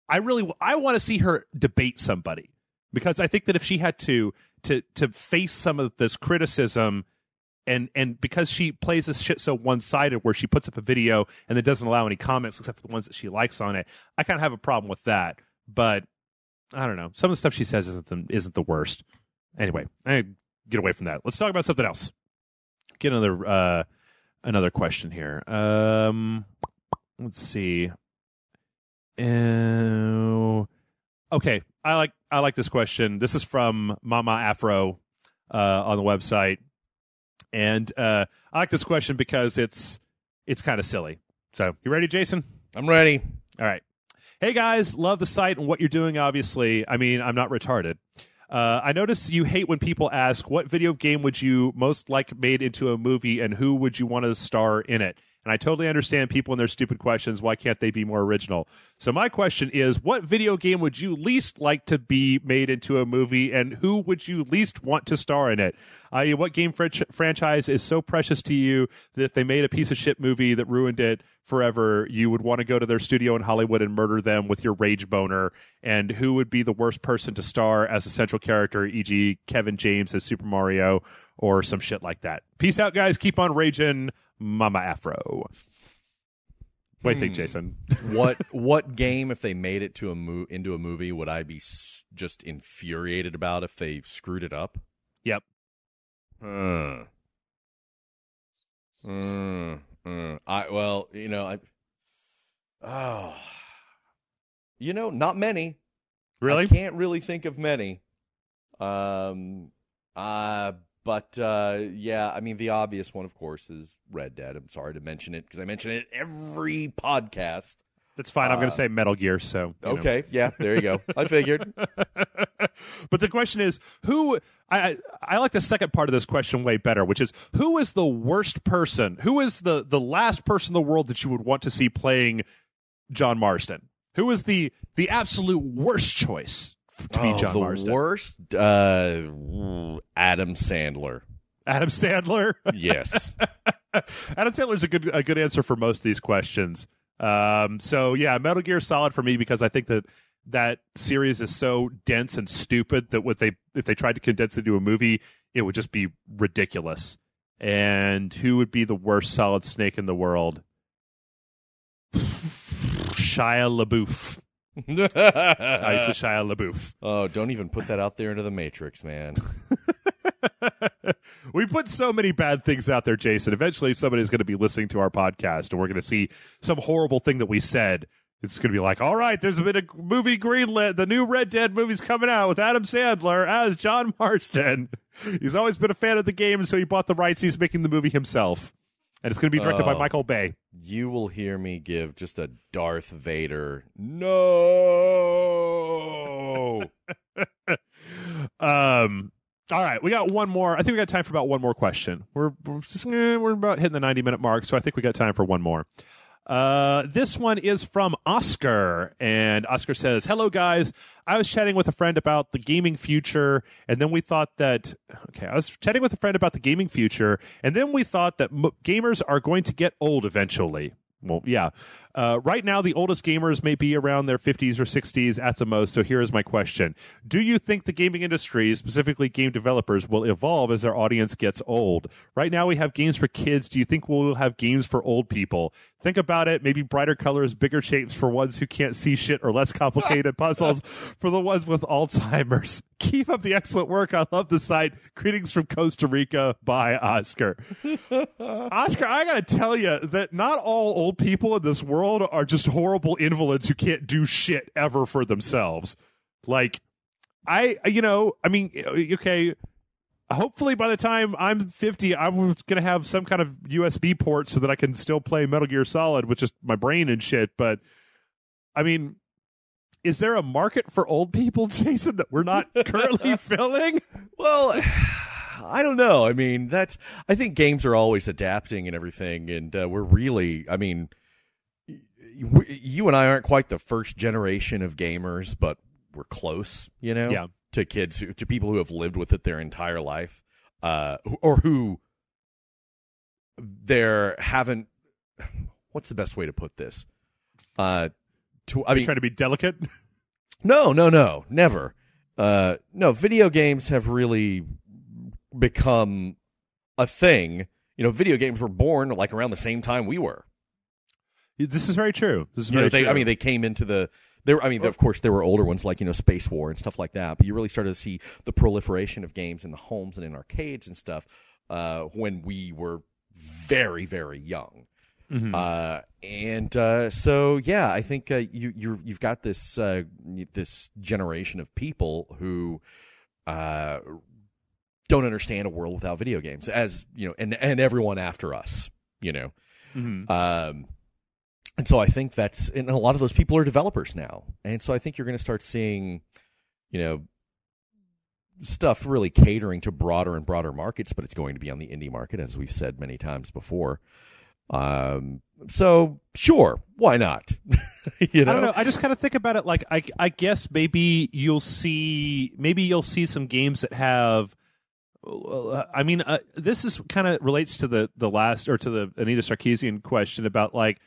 I want to see her debate somebody. Because I think that if she had to face some of this criticism, and because she plays this shit so one-sided where she puts up a video and then doesn't allow any comments except for the ones that she likes on it, I kind of have a problem with that. But I don't know. Some of the stuff she says isn't the worst. Anyway, I get away from that. Let's talk about something else. Get another question here. Let's see. Okay, I like this question. This is from Mama Afro on the website, and I like this question because it's kind of silly. So, you ready, Jason? I'm ready. All right. Hey guys, love the site and what you're doing. Obviously, I mean, I'm not retarded. I notice you hate when people ask, what video game would you most like made into a movie, and who would you want to star in it? And I totally understand people and their stupid questions. Why can't they be more original? So my question is, what video game would you least like to be made into a movie, and who would you least want to star in it? What game franchise is so precious to you that if they made a piece of shit movie that ruined it forever, you would want to go to their studio in Hollywood and murder them with your rage boner? And who would be the worst person to star as a central character, e.g. Kevin James as Super Mario or some shit like that? Peace out, guys. Keep on raging. Mama Afro. What do you think, Jason? What game, if they made it to into a movie, would I be just infuriated about if they screwed it up? Yep. Not many. Really? I can't really think of many. But yeah, I mean, the obvious one, of course, is Red Dead. I'm sorry to mention it because I mention it every podcast. That's fine. I'm going to say Metal Gear. So okay, yeah, there you go. I figured. But the question is, who? I like the second part of this question way better, which is, who is the worst person? Who is the last person in the world that you would want to see playing John Marston? Who is the absolute worst choice to be John Marston? The worst? Adam Sandler. Adam Sandler? Yes. Adam Sandler's a good answer for most of these questions. So yeah, Metal Gear solid for me because I think that series is so dense and stupid that if they tried to condense it into a movie, it would just be ridiculous. And who would be the worst Solid Snake in the world? Shia LaBeouf. I used to Shia LaBeouf. Oh, don't even put that out there into the Matrix, man. We put so many bad things out there, Jason. Eventually, somebody's going to be listening to our podcast, and we're going to see some horrible thing that we said. It's going to be like, all right, there's been a movie greenlit. The new Red Dead movie's coming out with Adam Sandler as John Marston. He's always been a fan of the game, so he bought the rights. He's making the movie himself. And it's going to be directed by Michael Bay. You will hear me give just a Darth Vader. No. All right, we got one more. I think we got time for about one more question. We're about hitting the 90-minute mark, so I think we got time for one more. This one is from Oscar, and Oscar says, "Hello, guys. I was chatting with a friend about the gaming future, and then we thought that gamers are going to get old eventually." Well, yeah. Right now, the oldest gamers may be around their 50s or 60s at the most, so here is my question. Do you think the gaming industry, specifically game developers, will evolve as their audience gets old? Right now, we have games for kids. Do you think we'll have games for old people? Think about it. Maybe brighter colors, bigger shapes for ones who can't see shit, or less complicated puzzles for the ones with Alzheimer's. Keep up the excellent work. I love the site. Greetings from Costa Rica. Bye, Oscar. Oscar, I gotta tell you that not all old people in this world are just horrible invalids who can't do shit ever for themselves. Like, okay, hopefully by the time I'm 50, I'm going to have some kind of USB port so that I can still play Metal Gear Solid with just my brain and shit. But, I mean, is there a market for old people, Jason, that we're not currently filling? Well, I don't know. I mean, I think games are always adapting and everything. And we're really, I mean, you and I aren't quite the first generation of gamers, but we're close, Yeah. To kids, to people who have lived with it their entire life, or who haven't. What's the best way to put this? Trying to be delicate? No, never. No, video games have really become a thing. Video games were born like around the same time we were. This is very true. True. They came into of course, there were older ones like, Space War and stuff like that, but you really started to see the proliferation of games in the homes and in arcades and stuff when we were very, very young. Mm-hmm. So yeah, I think you've got this generation of people who don't understand a world without video games, as and everyone after us, Mm-hmm. And so I think and a lot of those people are developers now. And so I think you're going to start seeing, stuff really catering to broader and broader markets, but it's going to be on the indie market, as we've said many times before. So sure, why not? I don't know. I just kind of think about it like, I guess maybe you'll see some games that have, this is kind of relates to the last, or to the Anita Sarkeesian question about like,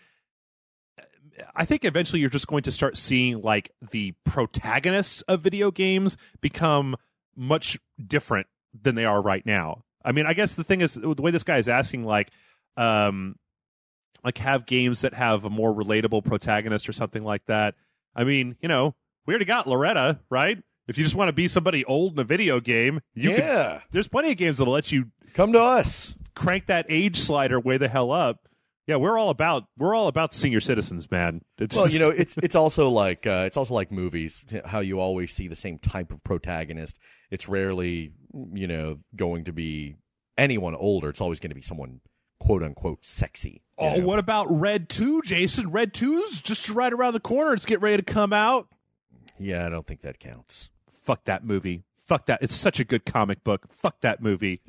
I think eventually you're just going to start seeing like the protagonists of video games become much different than they are right now. I mean, I guess the thing is, the way this guy is asking, like have games that have a more relatable protagonist or something like that. I mean, we already got Loretta, right? If you just want to be somebody old in a video game, there's plenty of games that'll let you come to us, crank that age slider way the hell up. Yeah, we're all about senior citizens, man. It's also like movies. How you always see the same type of protagonist. It's rarely, going to be anyone older. It's always going to be someone quote unquote sexy. What about Red 2, Jason? Red 2's just right around the corner. It's getting ready to come out. Yeah, I don't think that counts. Fuck that movie. Fuck that. It's such a good comic book. Fuck that movie.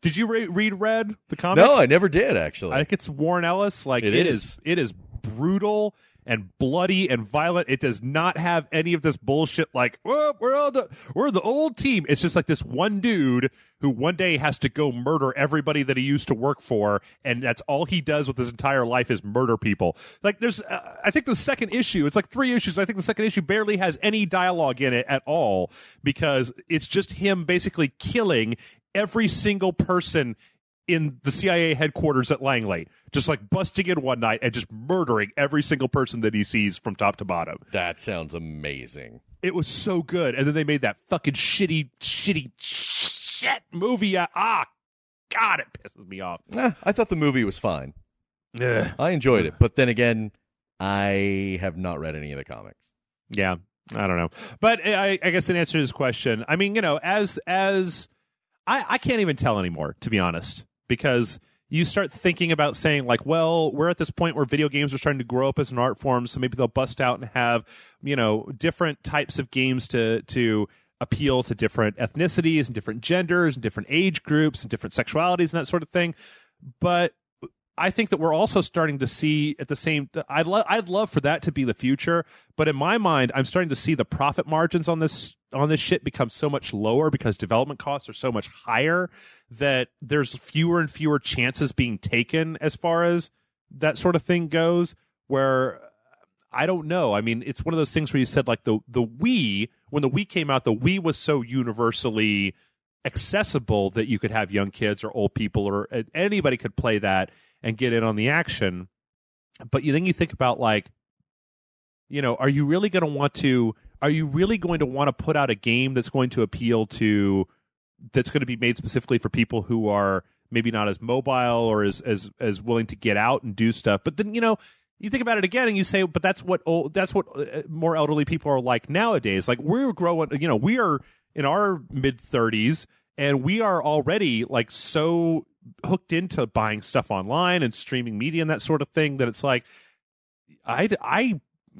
Did you read Red, the comic? No, I never did, actually. I think it's Warren Ellis. Like, it is brutal and bloody and violent. It does not have any of this bullshit like, oh, we're the old team. It's just like this one dude who one day has to go murder everybody that he used to work for, and that's all he does with his entire life is murder people. Like, there's I think the second issue, it's like 3 issues. I think the second issue barely has any dialogue in it at all, because it's just him basically killing every single person in the CIA headquarters at Langley, just like busting in one night and just murdering every single person that he sees from top to bottom. That sounds amazing. It was so good. And then they made that fucking shit movie. God, it pisses me off. I thought the movie was fine. Ugh. I enjoyed it. But then again, I have not read any of the comics. Yeah, I don't know. But I guess in answer to this question, I mean, as I can't even tell anymore, to be honest. Because you start thinking about saying, like, well, we're at this point where video games are starting to grow up as an art form, so maybe they'll bust out and have, different types of games to appeal to different ethnicities and different genders and different age groups and different sexualities and that sort of thing. But I think that we're also starting to see at the same. I'd love for that to be the future, but in my mind, I'm starting to see the profit margins on this shit become so much lower because development costs are so much higher that there's fewer and fewer chances being taken as far as that sort of thing goes. Where I don't know. I mean, it's one of those things where you said like the Wii, when the Wii came out, the Wii was so universally accessible that you could have young kids or old people or anybody could play that and get in on the action. But then you think about, like, you know, are you really going to want to put out a game that's going to appeal to, that's going to be made specifically for people who are maybe not as mobile or as willing to get out and do stuff? But then, you know, you think about it again and you say, but that's what more elderly people are like nowadays. Like, we're growing, you know, we are in our mid 30s and we are already like so hooked into buying stuff online and streaming media and that sort of thing that it's like, I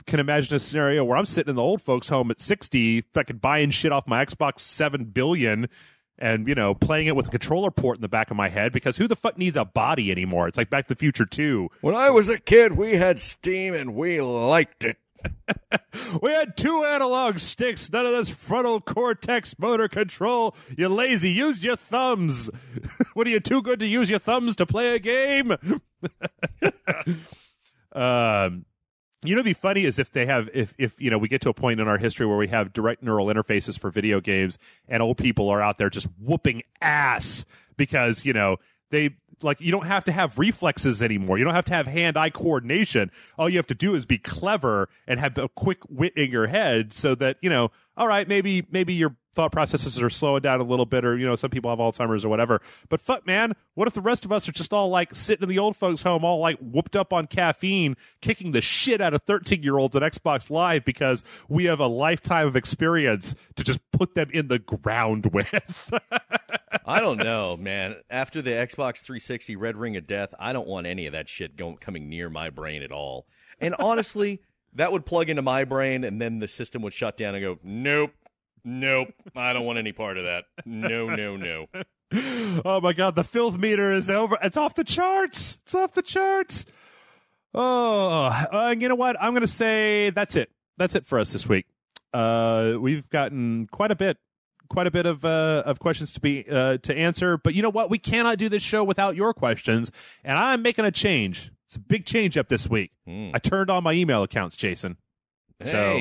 can imagine a scenario where I'm sitting in the old folks' home at 60, fucking buying shit off my Xbox 7 billion and, you know, playing it with a controller port in the back of my head, because who the fuck needs a body anymore? It's like Back to the Future 2. When I was a kid, we had Steam and we liked it. We had 2 analog sticks, none of this frontal cortex motor control. You lazy, use your thumbs. What, are you too good to use your thumbs to play a game? You know, what'd be funny is if they have, if you know, we get to a point in our history where we have direct neural interfaces for video games and old people are out there just whooping ass because, you know, they, like, you don't have to have reflexes anymore. You don't have to have hand-eye coordination. All you have to do is be clever and have a quick wit in your head so that, you know, all right, maybe your thought processes are slowing down a little bit, or, you know, some people have Alzheimer's or whatever. But fuck, man, what if the rest of us are just all like sitting in the old folks' home, all like whooped up on caffeine, kicking the shit out of 13-year-olds at Xbox Live because we have a lifetime of experience to just put them in the ground with? I don't know, man. After the Xbox 360 Red Ring of Death, I don't want any of that shit coming near my brain at all. And honestly, that would plug into my brain, and then the system would shut down and go, nope, I don't want any part of that. No. Oh, my God, the filth meter is over. It's off the charts. Oh, you know what? I'm going to say that's it. That's it for us this week. We've gotten quite a bit of questions to answer, but you know what? We cannot do this show without your questions, and I'm making a change. It's a big change up this week. I turned on my email accounts, Jason. Hey. So,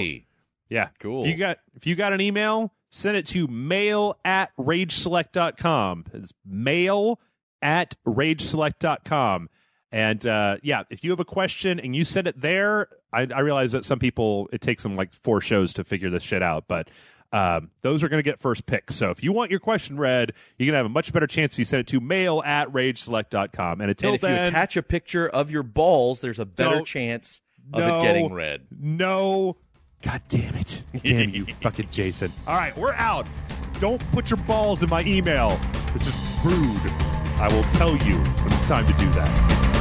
yeah, cool. If you got an email, send it to mail@rageselect.com. It's mail@rageselect.com. And yeah, if you have a question and you send it there, I realize that some people, it takes them like 4 shows to figure this shit out, but those are going to get first pick. So if you want your question read, you're going to have a much better chance if you send it to mail@rageselect.com. And until then, if you attach a picture of your balls, there's a better chance of it getting read. No. God damn it. Damn you, fucking Jason. All right, we're out. Don't put your balls in my email. This is rude. I will tell you when it's time to do that.